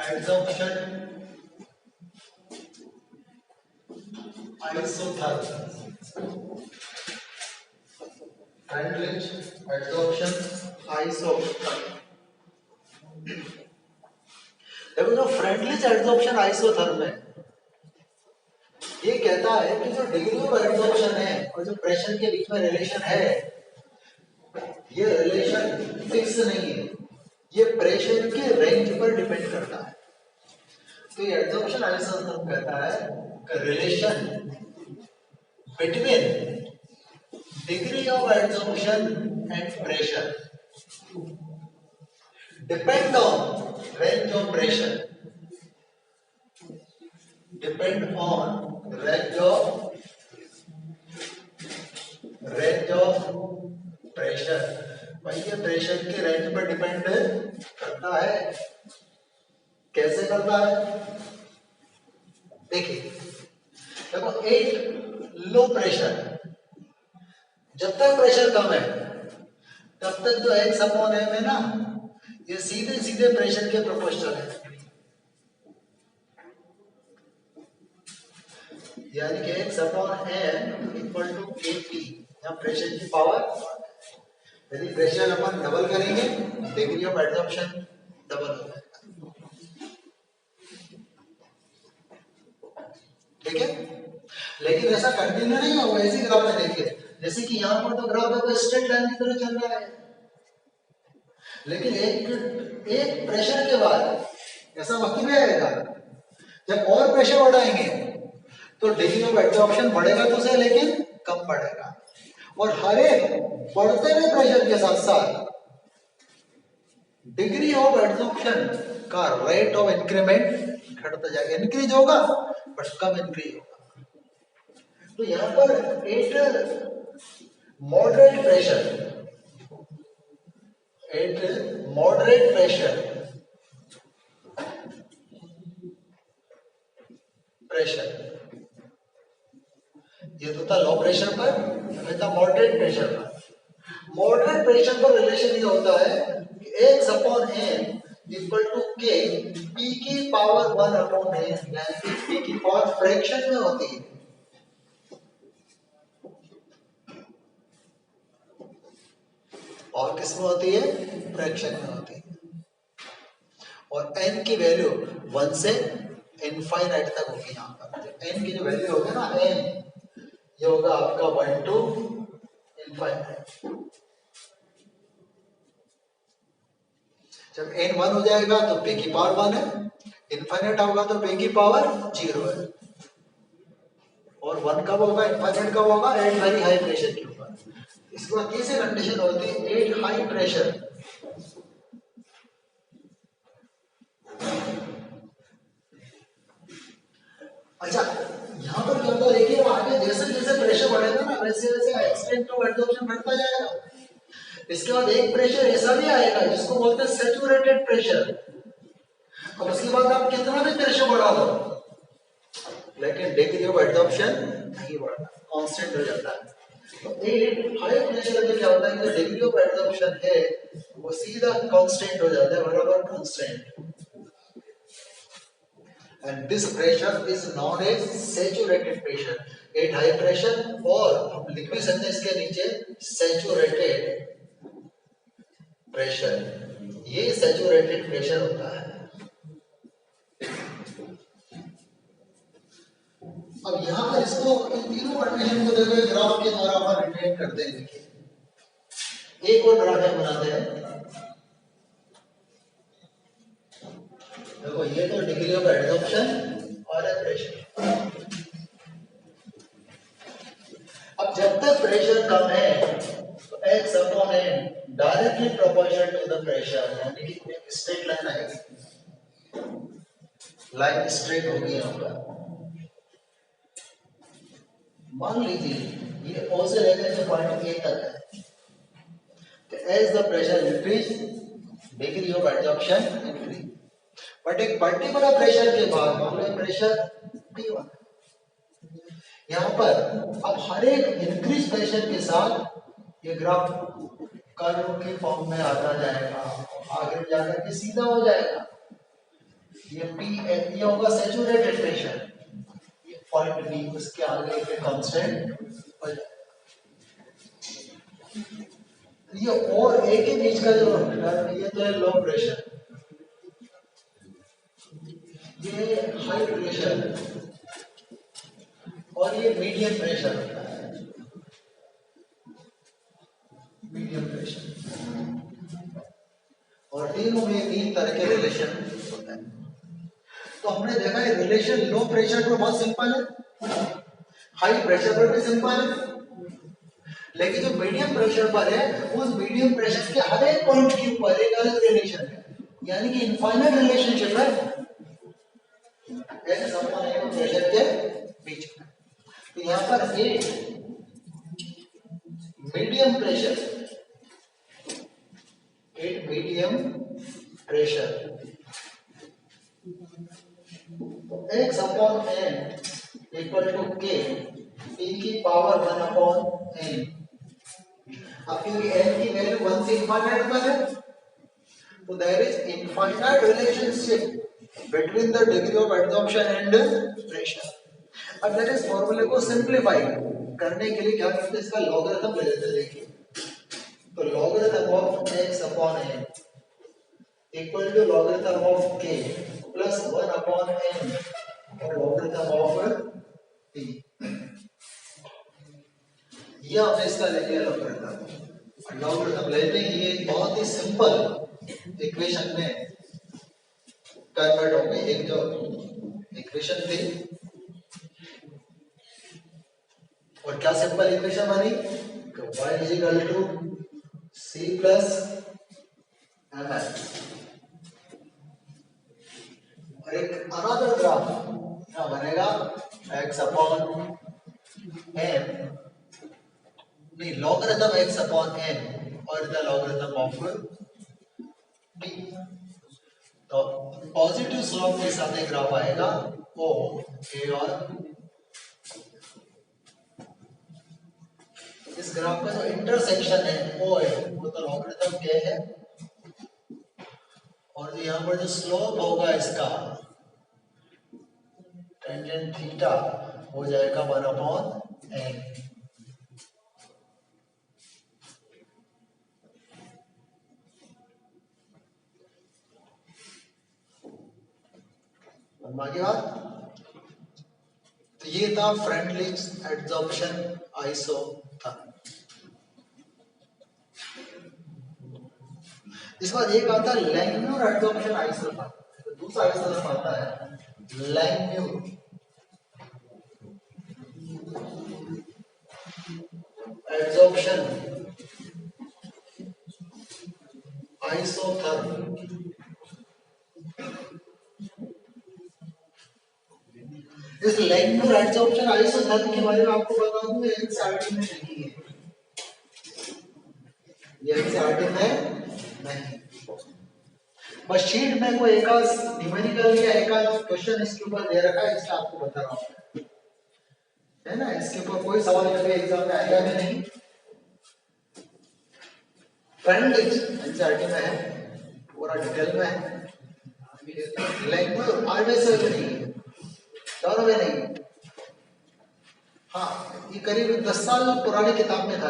adsorption isotherm, Freundlich adsorption isotherm. देखो जो फ्रेंडलिच एड्सॉर्प्शन आइसोथर्म है, ये कहता है कि जो डिग्री ऑफ एड्सॉर्प्शन है और जो प्रेशर के बीच में रिलेशन है, ये रिलेशन फिक्स नहीं है, ये प्रेशर के रेंज पर डिपेंड करता है। तो ये एड्सॉर्प्शन आइसोथर्म कहता है कि relation between degree of adsorption and pressure depend on range of pressure, depend on range of pressure. भाई ये प्रेशर के रेंज पर डिपेंड करता है। कैसे करता है? देखिए, देखो एक लो प्रेशर, जब तक प्रेशर कम है तब तक जो एक्स अपॉन एम है ना, ये सीधे सीधे प्रेशर के प्रोपोर्शनल है, यानी कि x upon m equal to KP, यहाँ प्रेशर की पावर। यदि प्रेशर अपन डबल करेंगे डिग्री ऑफ एड्सॉर्प्शन डबल हो जाएगा, ठीक है। लेकिन ऐसा कंटिन्यू नहीं होगा, ऐसी ग्राफ में देखिए, जैसे कि यहाँ पर तो ग्राफ है स्ट्रेट लाइन की तरह चल रहा है, लेकिन एक प्रेशर के बाद ऐसा वक्त भी आएगा जब और प्रेशर बढ़ाएंगे तो डिग्री ऑफ एड्सॉर्प्शन बढ़ेगा तो सही, लेकिन कम बढ़ेगा। और हर एक बढ़ते हुए प्रेशर के साथ साथ डिग्री ऑफ एड्सॉर्प्शन का रेट ऑफ इंक्रीमेंट घटता जाएगा, इंक्रीज होगा बट कम इंक्रीज होगा। तो यहां पर एक मॉडरेट प्रेशर ये तो था लो प्रेशर पर, ये था मॉडरेट प्रेशर पर। मॉडरेट प्रेशर पर रिलेशन ये होता है कि x upon m equal to k p की पावर 1 अपॉन एन, यानी कि पी की पावर फ्रैक्शन में होती है, और किस में होती है? फ्रैक्शन में होती है। और n की वैल्यू 1 से इनफाइनाइट तक होगी। यहाँ पर n की जो वैल्यू होगी ना, n ये होगा आपका 1 टू इनफाइनाइट। जब n 1 हो जाएगा तो p की पावर 1 है, इनफाइनाइट होगा तो p की पावर 0 है। और 1 कब होगा, इनफाइनाइट कब होगा? एट वेरी हाई प्रेशर के ऊपर। इसके बाद तीसरी कंडीशन होती है एट हाई प्रेशर। अच्छा, यहाँ पर क्या होगा देखिए, आगे जैसे जैसे प्रेशर बढ़ेगा ना, वैसे वैसे एक्सटेंट ऑफ एब्जॉर्प्शन बढ़ता जाएगा। इसके बाद एक प्रेशर ऐसा भी आएगा जिसको बोलते हैं सैचुरेटेड प्रेशर। अब उसके बाद आप कितना भी प्रेशर बढ़ा दो, लेकिन डिग्री ऑफ एब्जॉर्प्शन नहीं बढ़ता, कांस्टेंट हो जाता है। तो एक हाई प्रेशर में क्या होता है कि डिग्री ऑफ एब्जॉर्प्शन है वो सीधा कांस्टेंट हो जाता है, बराबर constant. And this pressure is known as saturated pressure. At high pressure, और हम लिख भी सकते हैं इसके नीचे saturated pressure। ये saturated pressure होता है। अब यहाँ पर इसको इन तीनों कंडीशन को देखो, ग्राफ के द्वारा हम रिलेट करते हैं। देखिए एक और ग्राफ बनाते हैं। देखो ये तो डिग्री ऑफ एब्जॉर्प्शन और प्रेशर। अब जब तक प्रेशर कम है तो x upon n directly proportional to the pressure, यानी कि एक स्ट्रेट लाइन आएगी, लाइन स्ट्रेट होगी यहाँ पर। मान लीजिए ये O से लेकर के पॉइंट A तक है, तो as the pressure increase degree of absorption increase. But एक पर्टिकुलर प्रेशर के बाद, मान लो प्रेशर P1, यहाँ पर अब हर एक इंक्रीज प्रेशर के साथ ये ग्राफ कर्व के फॉर्म में आता जाएगा, आगे जाकर के सीधा हो जाएगा। ये P ये होगा सैचुरेटेड प्रेशर, ये पॉइंट B उसके आगे के कांस्टेंट हो जाएगा। ये और A के बीच का जो ये तो है लो प्रेशर, ये हाई प्रेशर, और ये मीडियम प्रेशर होता है, मीडियम प्रेशर। और तीनों में तीन तरह के रिलेशन होता है। तो हमने देखा है रिलेशन लो प्रेशर पर बहुत सिंपल है, हाई प्रेशर पर भी सिंपल है, लेकिन जो मीडियम प्रेशर पर है उस मीडियम प्रेशर के हर एक पॉइंट के ऊपर एक अलग रिलेशन है, यानी कि इनफाइनाइट रिलेशनशिप है x अपॉन n प्रेशर के बीच में। तो यहाँ पर एक मीडियम प्रेशर, एक medium pressure x upon n equal to k p की पावर 1 अपॉन n। अब क्योंकि n की वैल्यू 1 से इनफाइनाइट पर है, तो there is infinite relationship between the degree of absorption and pressure. अब लेट इस फॉर्मूले को सिंपलीफाई करने के लिए क्या करते हैं, इसका लॉगरिथम ले लेते हैं। देखिए तो logarithm of x upon n equal to logarithm of k plus 1 upon n और लॉगरिथम ऑफ t। ये आपने इसका ले लिया लॉगरिथम। लॉगरिथम लेते ही ये बहुत ही सिंपल इक्वेशन में कन्वर्ट हो गई। एक जो इक्वेशन थी, और क्या सिंपल इक्वेशन बनी, y is equal to c plus ml। और एक अनदर ग्राफ क्या बनेगा, x अपॉन m, नहीं लॉगरिथम x अपॉन n और द लॉगरिथम ऑफ t। तो पॉजिटिव स्लोप के साथ एक ग्राफ आएगा o a, और इस ग्राफ का जो इंटरसेक्शन है o है वो तो लॉगरिथम k है, और यहाँ पर जो स्लोप होगा इसका टेंजेंट थीटा हो जाएगा 1/n। आगे बात, तो ये था फ्रेंडलिच एड्सॉर्प्शन आइसोथर्म। इसके बाद एक आता है लैंगम्यूर एड्सॉर्प्शन आइसोथर्म। तो दूसरा आइसोथर्म आता है लैंगम्यूर एड्सॉर्प्शन आइसोथर्म। इस लैंगम्यूर एड्सॉर्प्शन आइसोथर्म के बारे में आपको बता दूं, ये एनसीईआरटी में नहीं है, ये एनसीईआरटी में नहीं। बस शीट में कोई एक न्यूमेरिकल या एक क्वेश्चन इसके ऊपर दे रखा है, इसलिए आपको बता रहा हूँ, है ना। इसके ऊपर कोई सवाल कभी एग्जाम में आएगा भी नहीं। फ्रेंडलिच एनसीईआरटी में है, पूरा डिटेल में है। लैंगम्यूर आरबीएस में नहीं है, दोनों में नहीं। हाँ, ये करीब 10 साल पुरानी किताब में था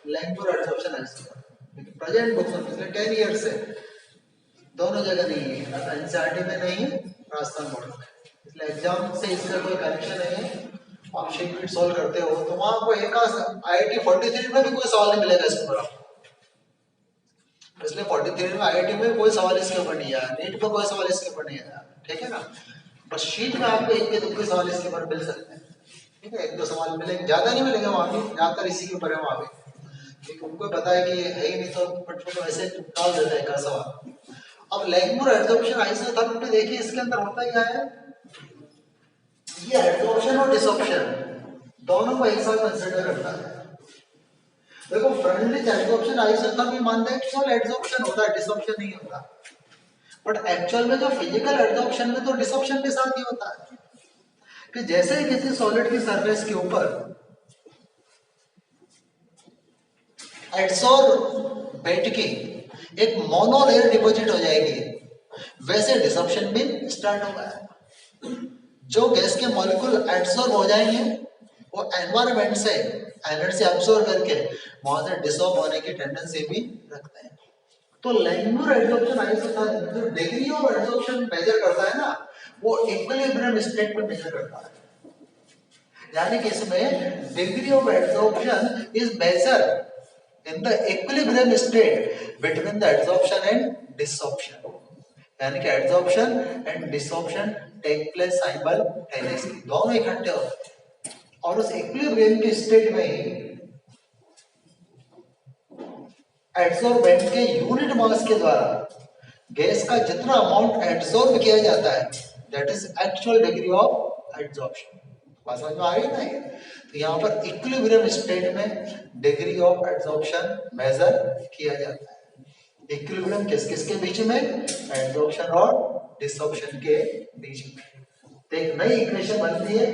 लैंगम्यूर एड्सॉर्प्शन आइसोथर्म, लेकिन प्रेजेंट बुक्स में पिछले 10 ईयर से दोनों जगह नहीं है, एनसीईआरटी में नहीं है, राजस्थान बोर्ड में, इसलिए एग्जाम से इसका कोई कनेक्शन नहीं है। आप शीट सॉल्व करते हो तो वहां को एक आईआईटी 43 में भी कोई सवाल नहीं मिलेगा इसके ऊपर, इसलिए 43 में आईआईटी में कोई सवाल इसके ऊपर नहीं आया, नीट में कोई सवाल इसके ऊपर नहीं आया, ठीक है ना। बस शीट में आपको एक के दो सवाल इसके ऊपर मिल सकते हैं, ठीक है, एक दो सवाल मिलेंगे, ज्यादा नहीं मिलेंगे वहां भी, ज्यादातर इसी के ऊपर है वहां भी, उनको पता है कि है ही नहीं तो बच्चों को ऐसे डाल देता है का सवाल। अब लैंगम्यूर एड्सॉर्प्शन आइसोथर्म पे देखिए, इसके अंदर होता क्या है, ये एड्सॉर्प्शन और डिसॉर्प्शन दोनों को एक साथ कंसीडर करता है। देखो फ्रेंडलिच एड्सॉर्प्शन आइसोथर्म में मानते हैं केवल एड्सॉर्प्शन होता है, डिसॉर्प्शन नहीं होता, बट एक्चुअल में जो फिजिकल एड्सॉर्प्शन में तो डिसॉर्प्शन के साथ ही होता है कि जैसे ही किसी सॉलिड की सरफेस के ऊपर एड्सॉर्ब की एक मोनोलेयर डिपॉजिट हो जाएगी, वैसे डिसॉर्प्शन भी स्टार्ट होगा। जो गैस के मॉलिक्यूल एड्सॉर्ब हो जाएंगे वो एनवायरनमेंट से एनर्जी अब्सॉर्ब करके वहां से डिसॉर्ब होने की टेंडेंसी भी रखते हैं। तो लैंगम्यूर एड्सॉर्प्शन आइसोथर्म जो डिग्री ऑफ एड्सॉर्प्शन मेजर करता है ना, वो इक्विलिब्रियम स्टेट में मेजर करता है, यानी कि इसमें degree of adsorption is measure in the equilibrium state between the adsorption and desorption, यानी कि adsorption and desorption take place simultaneously, दोनों इकट्ठे होते हैं, और उस equilibrium के स्टेट में ही एड्सॉर्बेंट के यूनिट मास के द्वारा गैस का जितना अमाउंट एड्सॉर्ब किया जाता है that is actual degree of adsorption. बात समझ में आ रही है ना। तो यहाँ पर इक्विलिब्रियम स्टेट में डिग्री ऑफ एड्सॉर्प्शन मेजर किया जाता है। इक्विलिब्रियम किस किस के बीच में, एड्सॉर्प्शन और डिसॉर्प्शन के बीच में। तो एक नई इक्वेशन बनती है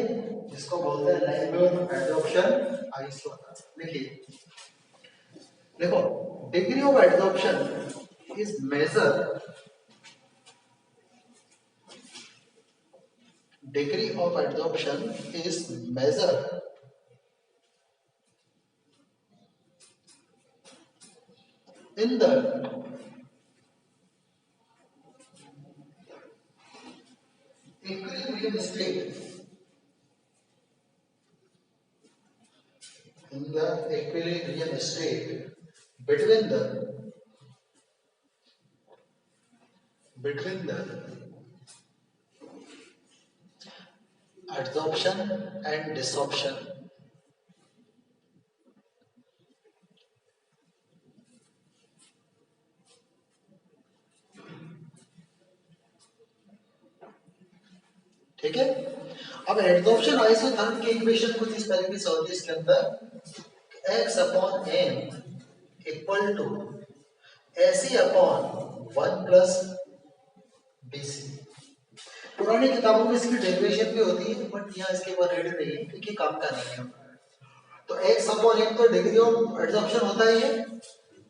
जिसको बोलते हैं लैंगम्यूर एड्सॉर्प्शन आइसोथर्म। लिखिए, देखो degree of adsorption is measure, degree of adsorption is measured in the equilibrium state, in the equilibrium state between the adsorption and desorption। ठीक है, अब एड्सॉर्प्शन आइसोथर्म की इक्वेशन कुछ इस तरीके से होती है, इसके अंदर x upon n equal to AC upon 1 plus BC। पुरानी किताबों में इसकी डेरिवेशन भी होती है, बट यहाँ इसके ऊपर रेड नहीं है क्योंकि काम का नहीं है। तो x अपॉन n तो डिग्री ऑफ एड्सॉर्प्शन होता ही है,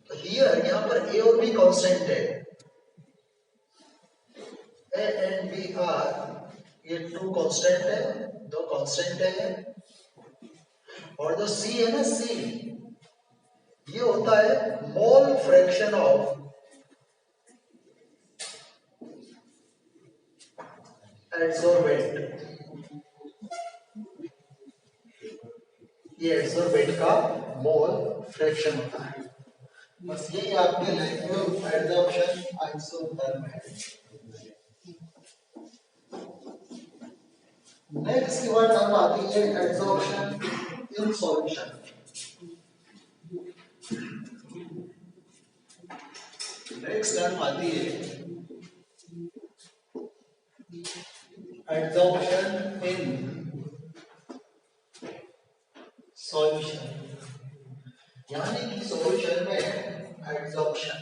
तो हियर यहाँ पर a और b कांस्टेंट है, ए एंड बी आर, ये टू कांस्टेंट है, दो कांस्टेंट है, और जो सी है ना, सी ये होता है मोल फ्रैक्शन ऑफ एडसोर्बेंट। ये एडसोर्बेंट का मोल फ्रैक्शन होता है। बस यही आपके लाइफ एडसॉर्प्शन आइसोथर्मल। नेक्स्ट की बात हम आती है adsorption in solution. Next term आती है एडसॉर्प्शन इन सॉल्यूशन, यानी कि सॉल्यूशन में एडसॉर्प्शन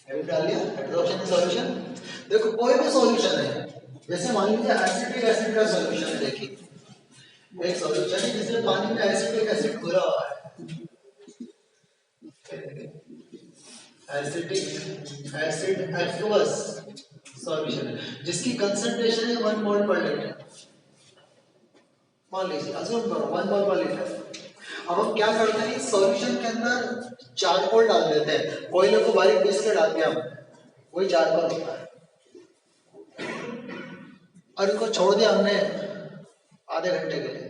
डाल लिया। एडसॉर्प्शन इन सॉल्यूशन, देखो कोई भी सॉल्यूशन है, जैसे मान लीजिए एसिटिक एसिड का सॉल्यूशन है, देखिए एक सॉल्यूशन है जिसमें पानी में एसिटिक एसिड घुला हुआ है, एसिटिक एसिड एक्वस सॉल्यूशन है जिसकी कंसंट्रेशन है 1 मोल पर लीटर। मान लीजिए अज्यूम करो 1 मोल पर लीटर। अब हम क्या करते हैं, सॉल्यूशन के अंदर चारकोल डाल देते हैं, कोयले को बारीक पीस के डाल दिया, वही चारकोल होता है, और इसको छोड़ दिया हमने आधे घंटे के लिए।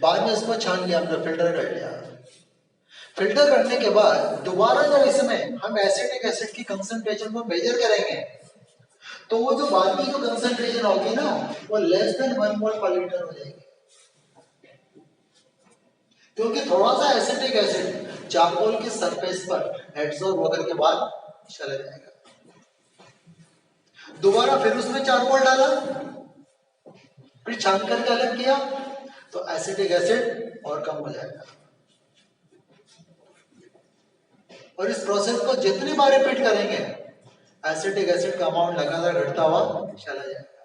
बाद में इसको छान लिया हमने, फिल्टर कर लिया। फिल्टर करने के बाद दोबारा जब इसमें हम एसिटिक एसिड की कंसंट्रेशन को मेजर करेंगे तो वो जो बाकी जो कंसंट्रेशन होगी ना वो लेस देन 1 मोल पर लीटर हो जाएगी, क्योंकि थोड़ा सा एसिटिक एसिड चारकोल की सरफेस पर एब्सॉर्ब होकर के बाद चला जाएगा। दोबारा फिर उसमें चारकोल डाला, फिर छान करके अलग किया तो एसिटिक एसिड और कम हो जाएगा। और इस प्रोसेस को जितनी बार रिपीट करेंगे एसिटिक एसिड का अमाउंट लगातार घटता हुआ चला जाएगा।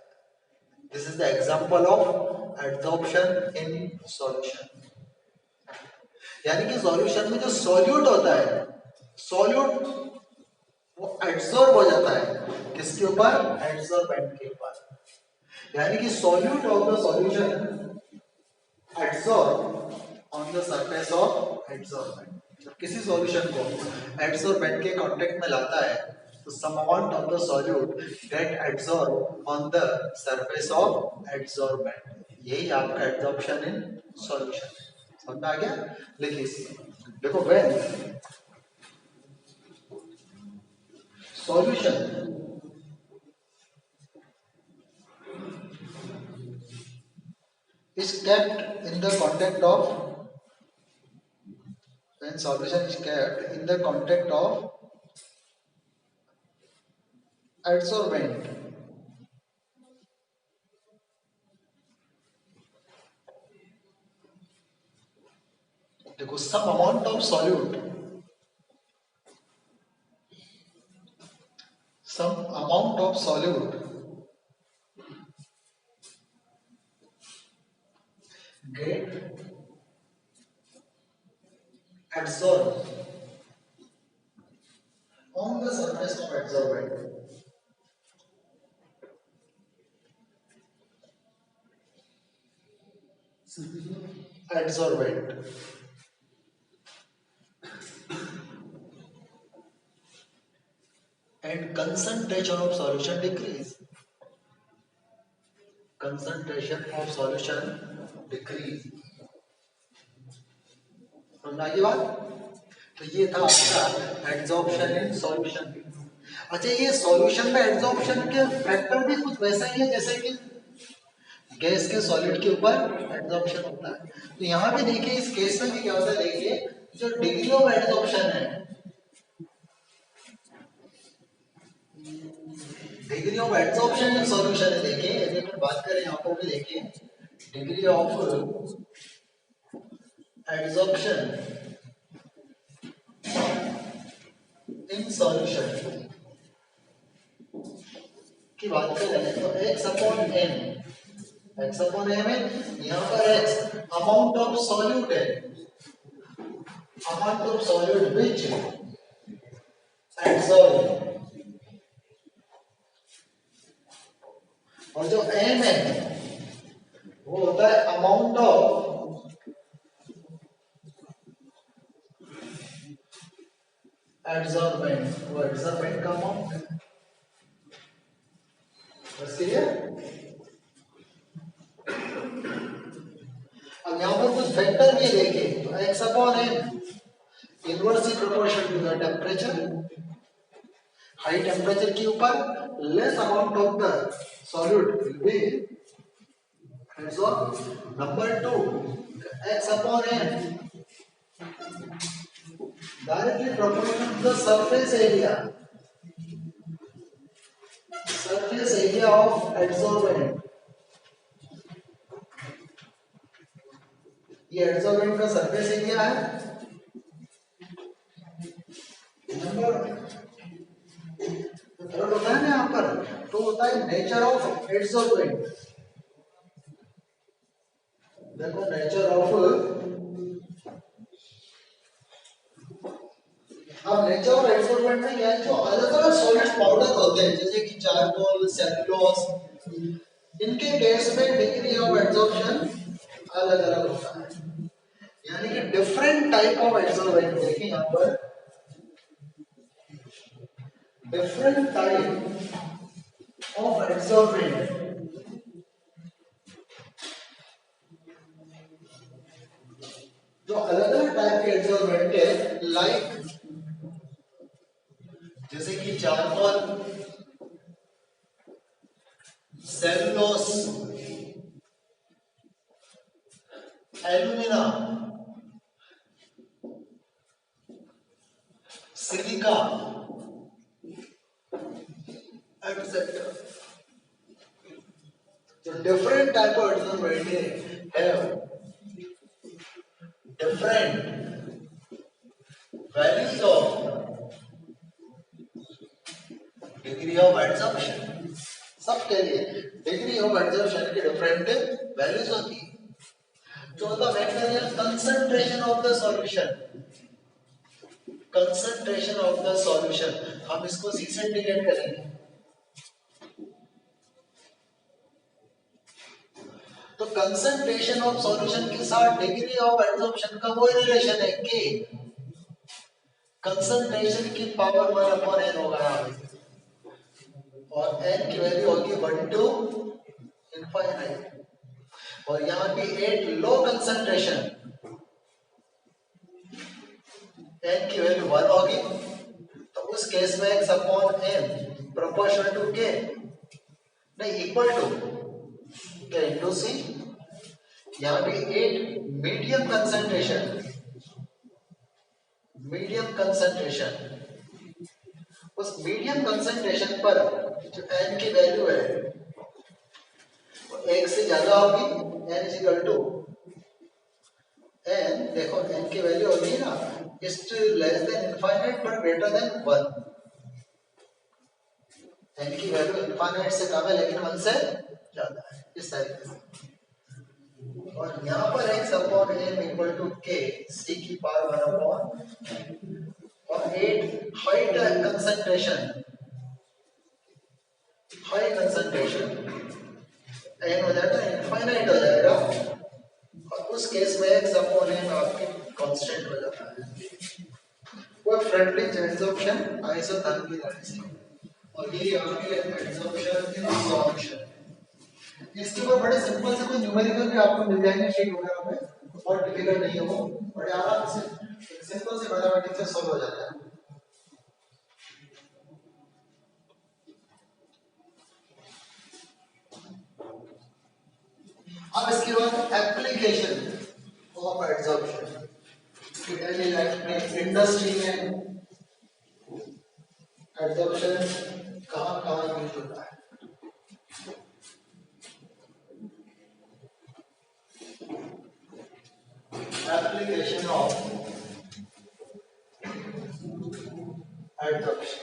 This is the example of adsorption in solution, यानी कि सॉल्यूशन में जो सॉल्यूट होता है, सॉल्यूट वो एडसॉर्ब हो जाता है किसके ऊपर, एडसॉर्बेंट के ऊपर, यानी कि solute of the solution adsorb on the surface of adsorbent. जब किसी सॉल्यूशन को एडसॉर्बेंट के कांटेक्ट में लाता है तो some amount of the solute get adsorb on the surface of adsorbent, यही आपका एडसॉर्प्शन इन सॉल्यूशन। समझ में आ गया? लिखिए इसमें, देखो when solution is kept in the contact of, when solution is kept in the contact of adsorbent, देखो some amount of solute, some amount of solute get adsorbed on the surface of adsorbent, adsorbent and concentration of solution decrease, concentration of solution decrease। समझ आई बात? तो ये था आपका एडसॉर्प्शन इन सॉल्यूशन। अच्छा, ये सॉल्यूशन में एडसॉर्प्शन के फैक्टर भी कुछ वैसा ही है जैसे कि गैस के सॉलिड के ऊपर एडसॉर्प्शन होता है। तो यहाँ पे देखिए इस केस में भी क्या होता है, देखिए जो डिग्री ऑफ एडसॉर्प्शन है, degree of adsorption in solution है, देखिए यदि अपन बात करें यहाँ पर भी देखिए degree of adsorption in solution की बात करें तो x upon m, x upon m है, यहाँ पर x अमाउंट ऑफ सॉल्यूट है, amount of solute which absorb, और जो एम है वो होता है अमाउंट ऑफ एब्जॉर्बेंट, वो एब्जॉर्बेंट का अमाउंट है। बस ये अब यहाँ पर कुछ फैक्टर भी देखें तो x upon m inversely proportional to the temperature, high temperature के ऊपर less amount of the solute will be absorb. Number 2 x upon n directly proportional to the surface area of adsorbent। ये एडसोर्बेंट का सरफेस एरिया है। नंबर थर्ड होता है ना यहाँ पर, तो होता है नेचर ऑफ एडसोर्बेंट। देखो नेचर ऑफ, अब नेचर ऑफ एडसोर्बेंट में क्या है, जो अलग अलग सॉलिड पाउडर होते हैं जैसे कि चारकोल, सेलुलोज, इनके केस में डिग्री ऑफ एडसॉर्प्शन अलग अलग होता है। यानी कि डिफरेंट टाइप ऑफ एडसोर्बेंट, देखिए यहाँ पर डिफरेंट टाइप ऑफ एडसोर्बेंट, जो अलग अलग टाइप के एडसोर्बेंट है, लाइक जैसे कि charcoal, cellulose, alumina, silica etcetera. जो डिफरेंट टाइप ऑफ एडसोर्बेंट है different values of degree of adsorption, सबके लिए डिग्री ऑफ एडसॉर्प्शन की डिफरेंट वैल्यूज होती है। चौथा फैक्टर है concentration of the solution. Concentration of the solution, हम इसको सी से इंडिकेट करेंगे। तो कंसंट्रेशन ऑफ सॉल्यूशन के साथ डिग्री ऑफ एडसॉर्प्शन का वही रिलेशन है कि कंसंट्रेशन की पावर 1 अपॉन n होगा, और n की वैल्यू होगी 1 to इनफाइनाइट, और यहाँ पे 8 लो कंसंट्रेशन, n की वैल्यू 1 होगी, तो उस केस में x upon m proportional to k, नहीं equal to k into c। यहाँ पे 8 मीडियम कंसंट्रेशन, उस मीडियम कंसंट्रेशन पर जो n की वैल्यू है वो 1 से ज्यादा होगी, n is equal to n, देखो n की वैल्यू होगी ना is less than infinite but greater than 1। n की वैल्यू इनफाइनाइट से कम है लेकिन 1 से ज्यादा है, इस तरीके से। और यहाँ पर x upon m equal to k c की पावर 1 अपॉन, और 8 हाई कंसंट्रेशन n हो जाएगा इनफाइनाइट हो जाएगा, और उस केस में x अपॉन n आपके कांस्टेंट हो जाता है। वो फ्रेंडली एडसॉर्प्शन आइसोथर्मल एनर्जी, और ये आपके एडसॉर्प्शन की सॉल्यूशन। इसके ऊपर बड़े सिंपल से कोई न्यूमेरिकल भी आपको मिल जाएंगे शीट वगैरह पे, बहुत डिफिकल्ट नहीं है वो, बड़े आराम से सिंपल से मैथमेटिक्स से सॉल्व हो जाता है। अब इसके बाद application of adsorption, daily life में, इंडस्ट्री में एडसॉर्प्शन कहाँ यूज होता है। एप्लीकेशन ऑफ एडसॉर्प्शन,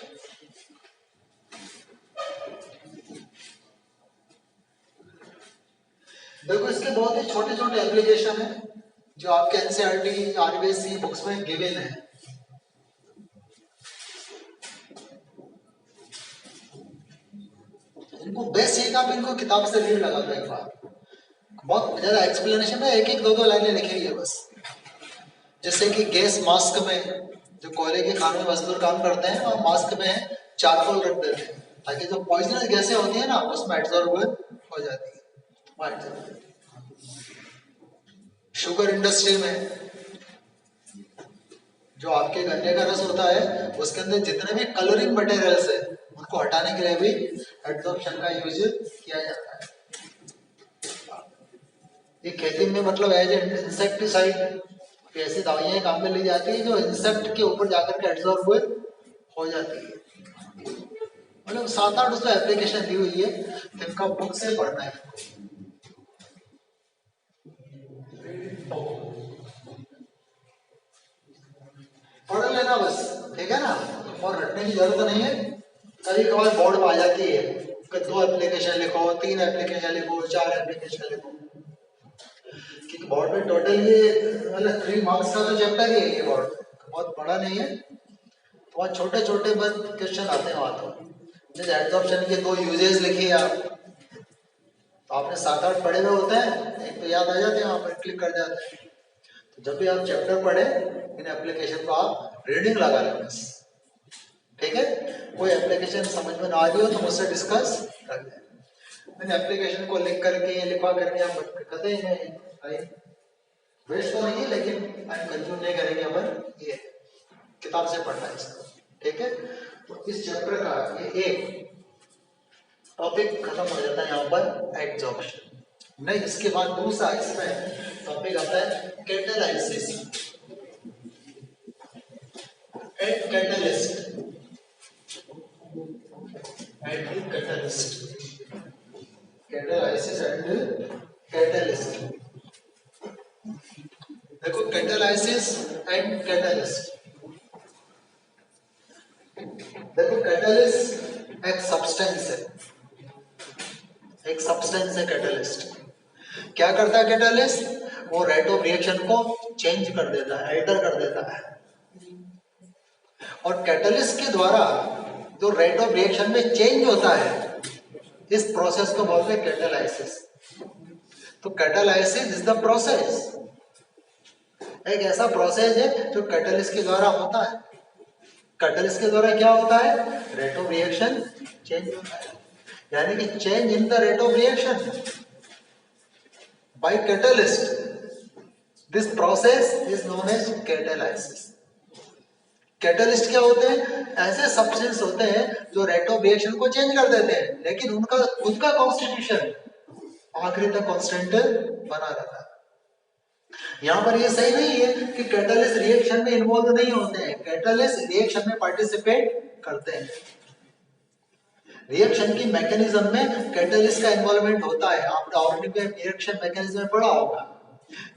देखो इसके बहुत ही छोटे छोटे एप्लीकेशन है जो आपके एनसीईआरटी आरबीएससी बुक्स में गिवन है। इनको बेसिक आप इनको किताब से रीड लगा दो एक बार, बहुत ज्यादा एक्सप्लेनेशन में एक एक दो दो लाइनें लिखी है बस। जैसे कि गैस मास्क में, जो कोयले के खानों में मजदूर काम करते हैं और मास्क में चारकोल रख देते हैं ताकि जो पॉइजनस गैसें होती है ना उसमें एब्जॉर्ब हो जाती है। शुगर इंडस्ट्री में जो आपके गन्ने का रस होता है उसके अंदर जितने भी कलरिंग मटेरियल्स है उनको हटाने के लिए भी एडसॉर्प्शन का यूज किया जाता है। ये खेती में मतलब एज इंसेक्टिसाइड ऐसी दवाइयां काम में ली जाती है जो इंसेक्ट के ऊपर जाकर के एब्जॉर्ब हो जाती है। मतलब 7-8 उसमें एप्लीकेशन दी हुई है, इनका बुक से पढ़ना है। पढ़ लेना बस, ठीक है ना, और रटने की जरूरत नहीं है। कभी कभार बोर्ड में आ जाती है कि 2 एप्लीकेशन लिखो, 3 एप्लीकेशन लिखो, 4 एप्लीकेशन लिखो। कि बोर्ड में टोटल ये मतलब 3 मार्क्स का तो चैप्टर ही है ये, बोर्ड बहुत बड़ा नहीं है, बहुत छोटे छोटे बस क्वेश्चन आते हैं वहां। तो जैसे एब्जॉर्प्शन के 2 यूजेस लिखिए आप, तो आपने 7-8 पढ़े हुए होते हैं, एक तो याद आ जाते हैं, वहां पर क्लिक कर जाते हैं। तो जब भी आप चैप्टर पढ़े इन एप्लीकेशन को आप रीडिंग लगा लें बस, ठीक है। कोई एप्लीकेशन समझ में ना आ रही हो तो मुझसे डिस्कस कर लें। इन एप्लीकेशन को लिख करके लिखवा करके आप कहते हैं वेस्ट तो नहीं है, लेकिन हम कंज्यूम नहीं करेंगे अपन, ये किताब से पढ़ना है इसको, ठीक है। तो इस चैप्टर का ये एक टॉपिक खत्म हो जाता है यहाँ पर एब्जॉर्प्शन। नहीं, इसके बाद दूसरा इसमें टॉपिक आता है catalysis and catalyst and catalyst, catalysis and catalyst. देखो कैटालाइसिस एंड कैटलिस्ट, देखो कैटलिस्ट एक सब्सटेंस है, एक सब्सटेंस है कैटलिस्ट। क्या करता है कैटलिस्ट? वो रेट ऑफ रिएक्शन को चेंज कर देता है, अल्टर कर देता है। और कैटलिस्ट के द्वारा जो रेट ऑफ रिएक्शन में चेंज होता है इस प्रोसेस को बोलते हैं कैटालाइसिस। तो कैटालाइसिस इज द प्रोसेस, एक ऐसा प्रोसेस है जो कैटलिस्ट के द्वारा होता है। कैटलिस्ट के द्वारा क्या होता है? रेट ऑफ रिएक्शन चेंज होता है, यानी कि change in the rate of reaction by catalyst. This process is known as catalysis. Catalyst क्या होते हैं? ऐसे सब्सटेंस होते हैं जो रेट ऑफ रिएक्शन को चेंज कर देते हैं, लेकिन उनका खुद का कॉन्स्टिट्यूशन आखिरी तक कांस्टेंट बना रहता है। यहां पर ये सही नहीं है कि कैटलिस्ट रिएक्शन में इन्वॉल्व नहीं होते हैं, कैटलिस्ट रिएक्शन में पार्टिसिपेट करते हैं। रिएक्शन की मैकेनिज्म में कैटलिस्ट का इन्वॉल्वमेंट होता है। आपने ऑर्गेनिक रिएक्शन मैकेनिज्म में पढ़ा होगा,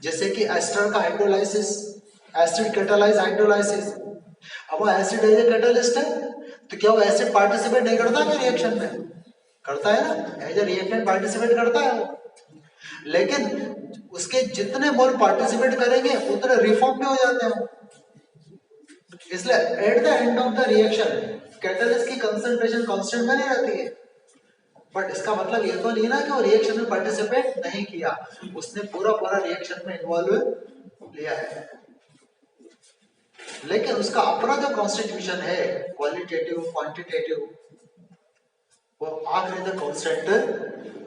जैसे कि एस्टर का हाइड्रोलाइसिस, एसिड कैटालाइज हाइड्रोलाइसिस। अब वो एसिड एज ए कैटलिस्ट है, तो क्या वो एसिड पार्टिसिपेट नहीं करता क्या रिएक्शन में? करता है ना, एज ए रिएक्टेंट पार्टिसिपेट करता है वो, लेकिन उसके जितने मोल पार्टिसिपेट करेंगे उतने रिफॉर्म में हो जाते हैं। इसलिए at the end of the reaction catalyst की कंसंट्रेशन कांस्टेंट बनी रहती है। बट इसका मतलब ये तो नहीं ना कि वो रिएक्शन में पार्टिसिपेट नहीं किया, उसने पूरा पूरा रिएक्शन में इन्वॉल्व लिया है, लेकिन उसका अपना जो कॉन्स्टिट्यूशन है क्वालिटेटिव क्वांटिटेटिव वो आखिरी तक कांस्टेंट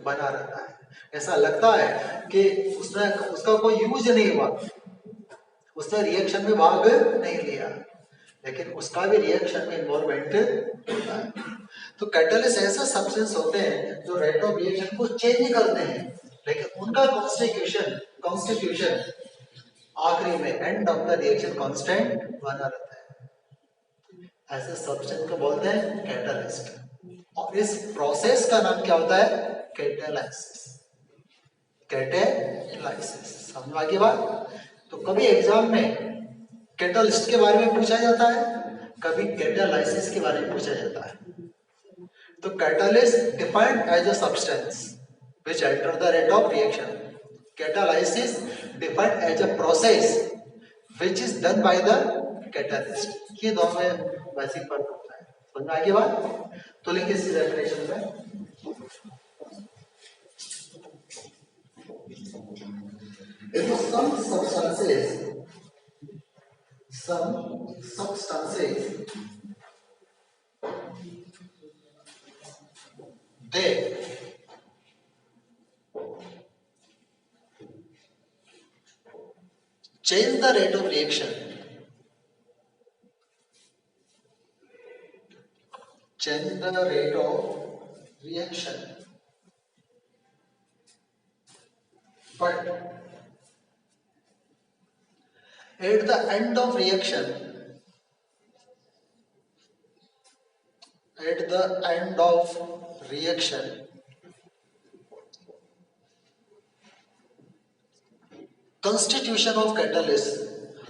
बना रहता है। ऐसा लगता है कि उसने उसका कोई यूज नहीं हुआ, उसने रिएक्शन में भाग नहीं लिया, लेकिन उसका भी रिएक्शन में इन्वॉल्वमेंट होता है। तो कैटलिस्ट ऐसे सब्सटेंस होते हैं जो रेट ऑफ रिएक्शन को चेंज करते हैं, लेकिन उनका कॉन्स्टिट्यूशन आखिरी में end of the reaction constant बना रहता है। ऐसे सब्सटेंस को बोलते हैं कैटलिस्ट। और इस प्रोसेस का नाम क्या होता है? कैटालाइसिस। कैटालाइसिस समझ आ गई बात? तो कभी एग्जाम में कैटलिस्ट के बारे में पूछा जाता है, कभी कैटालाइसिस के बारे में पूछा जाता है। तो catalyst defined as a substance which enter the rate of reaction, catalysis defined as a process which is done by the catalyst. ये दोनों में बेसिक फर्क होता है। समझ में आ गई बात? तो लिखिए इसी डेफिनेशन में some substances they change the rate of reaction. Change the rate of reaction. But at the end of reaction, constitution of catalyst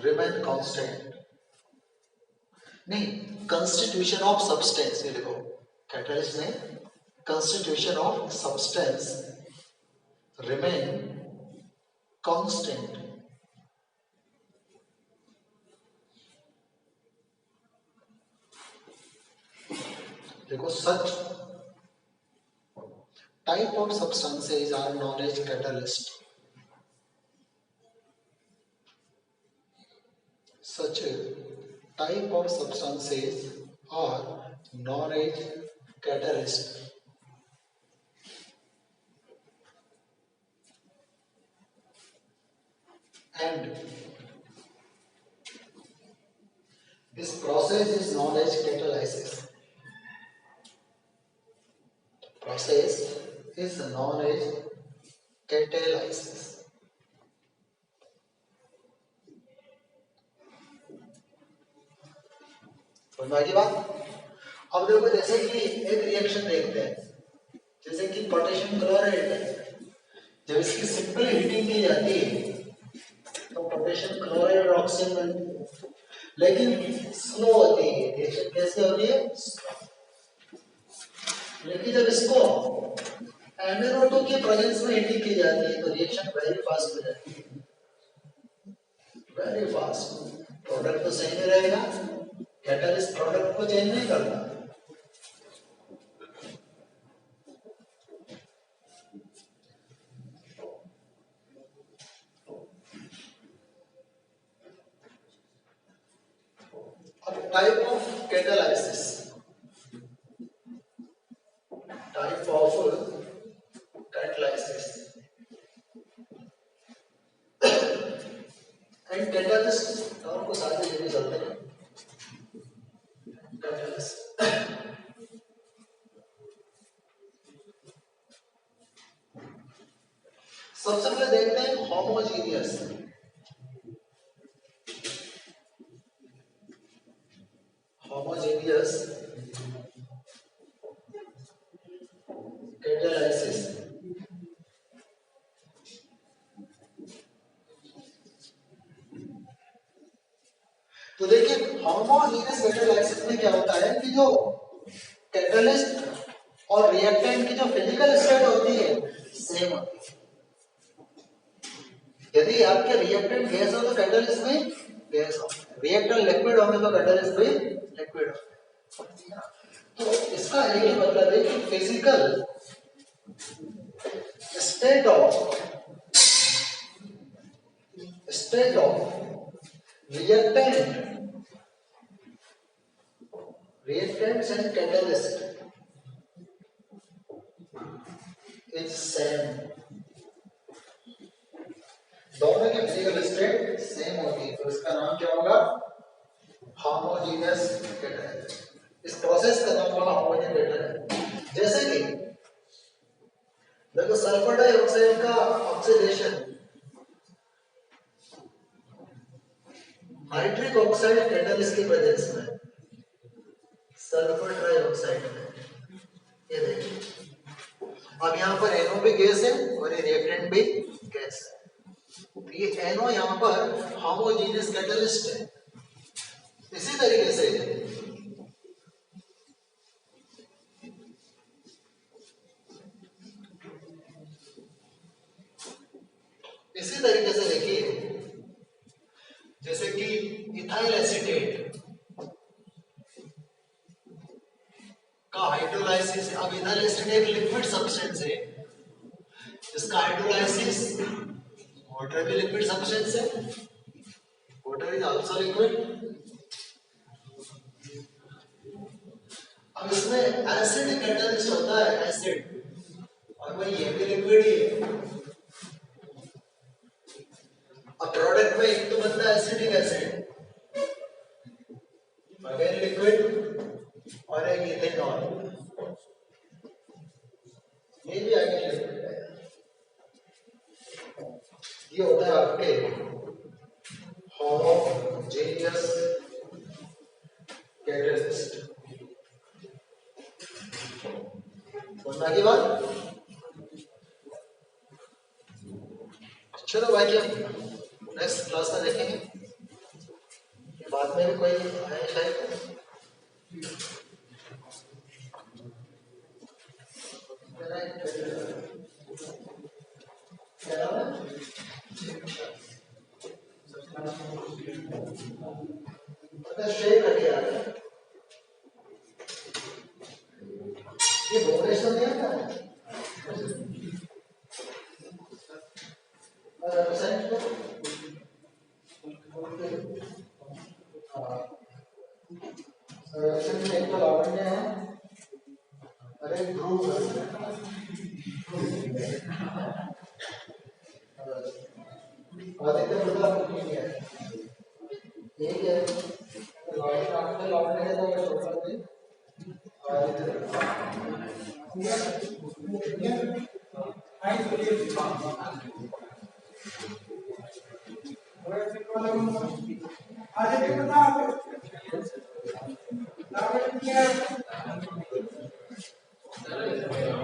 remain constant. नहीं, constitution of substance, ये देखो catalyst में constitution of substance remain constant. देखो such type of substances are known as catalyst. Such type of substances are known as catalyst. And this process is known as catalysis. Process is known as catalysis. समझ की बात? अब देखो जैसे कि एक रिएक्शन देखते हैं, जैसे कि पोटेशियम क्लोराइड है, जब इसकी सिंपल हीटिंग की जाती है तो पोटेशियम क्लोराइड और ऑक्सीजन बनती है, लेकिन स्लो होती है रिएक्शन। कैसे होती है? लेकिन जब इसको MnO2 के प्रेजेंस में हीटिंग की जाती है तो रिएक्शन वेरी फास्ट हो जाती है, वेरी फास्ट। प्रोडक्ट तो सही में रहेगा, कैटलिस्ट प्रोडक्ट को चेंज नहीं करता। अब type of catalysis, type of catalysis and catalyst दोनों को साथ में लेके चलते हैं। सबसे पहले देखते हैं होमोजीनियस। Homogeneous catalysis. तो देखिए होमोजीनियस कैटालाइसिस में क्या होता है कि जो कैटालिस्ट और रिएक्टेंट की जो फिजिकल स्टेट होती है सेम होती है। यदि आपके रिएक्टेंट गैस हो तो कैटालिस्ट भी गैस हो, रिएक्टेंट लिक्विड होंगे तो कैटालिस्ट भी लिक्विड हो। तो इसका यही मतलब है कि physical state of reactants and catalyst is same। दोनों की फिजिकल स्टेट सेम होती है तो इसका नाम क्या होगा? Homogeneous catalysis. इस प्रोसेस का नाम होगा होमोजेनियस कैटालाइसिस। जैसे कि देखो सल्फर डाइऑक्साइड का ऑक्सीडेशन नाइट्रिक ऑक्साइड कैटालिस्ट की प्रेजेंस में, सल्फर डाइऑक्साइड में, ये देखिए अब यहाँ पर NO भी गैस है और ये रिएक्टेंट भी गैस है। ये NO यहाँ पर होमोजेनियस कैटालिस्ट है। इसी तरीके से देखिए जैसे कि इथाइल एसीटेट का हाइड्रोलाइसिस। अब इथाइल एसीटेट एक लिक्विड सब्सटेंस है, इसका हाइड्रोलाइसिस वाटर भी लिक्विड सब्सटेंस है, वाटर इज आल्सो लिक्विड। अब इसमें एसिड कैटलिस्ट होता है, एसिड, और भाई ये भी लिक्विड ही है। अब प्रोडक्ट में एक तो बनता है एसिडिक एसिड, अगेन लिक्विड, और एक इथेनॉल, ये भी अगेन लिक्विड है। ये होता है आपके होमोजेनियस कैटलिस्ट। बोलना की बात। चलो बाकी अब नेक्स्ट क्लास में देखेंगे, बाद में भी कोई आए शायद। क्या नाम है? शेप रखे यार, ये भुवनेश्वर नहीं आता है एक तो लावण्य है, अरे ध्रुव आदित्य प्रताप है, एक है लावण्य है तो छोटा भी आदित्य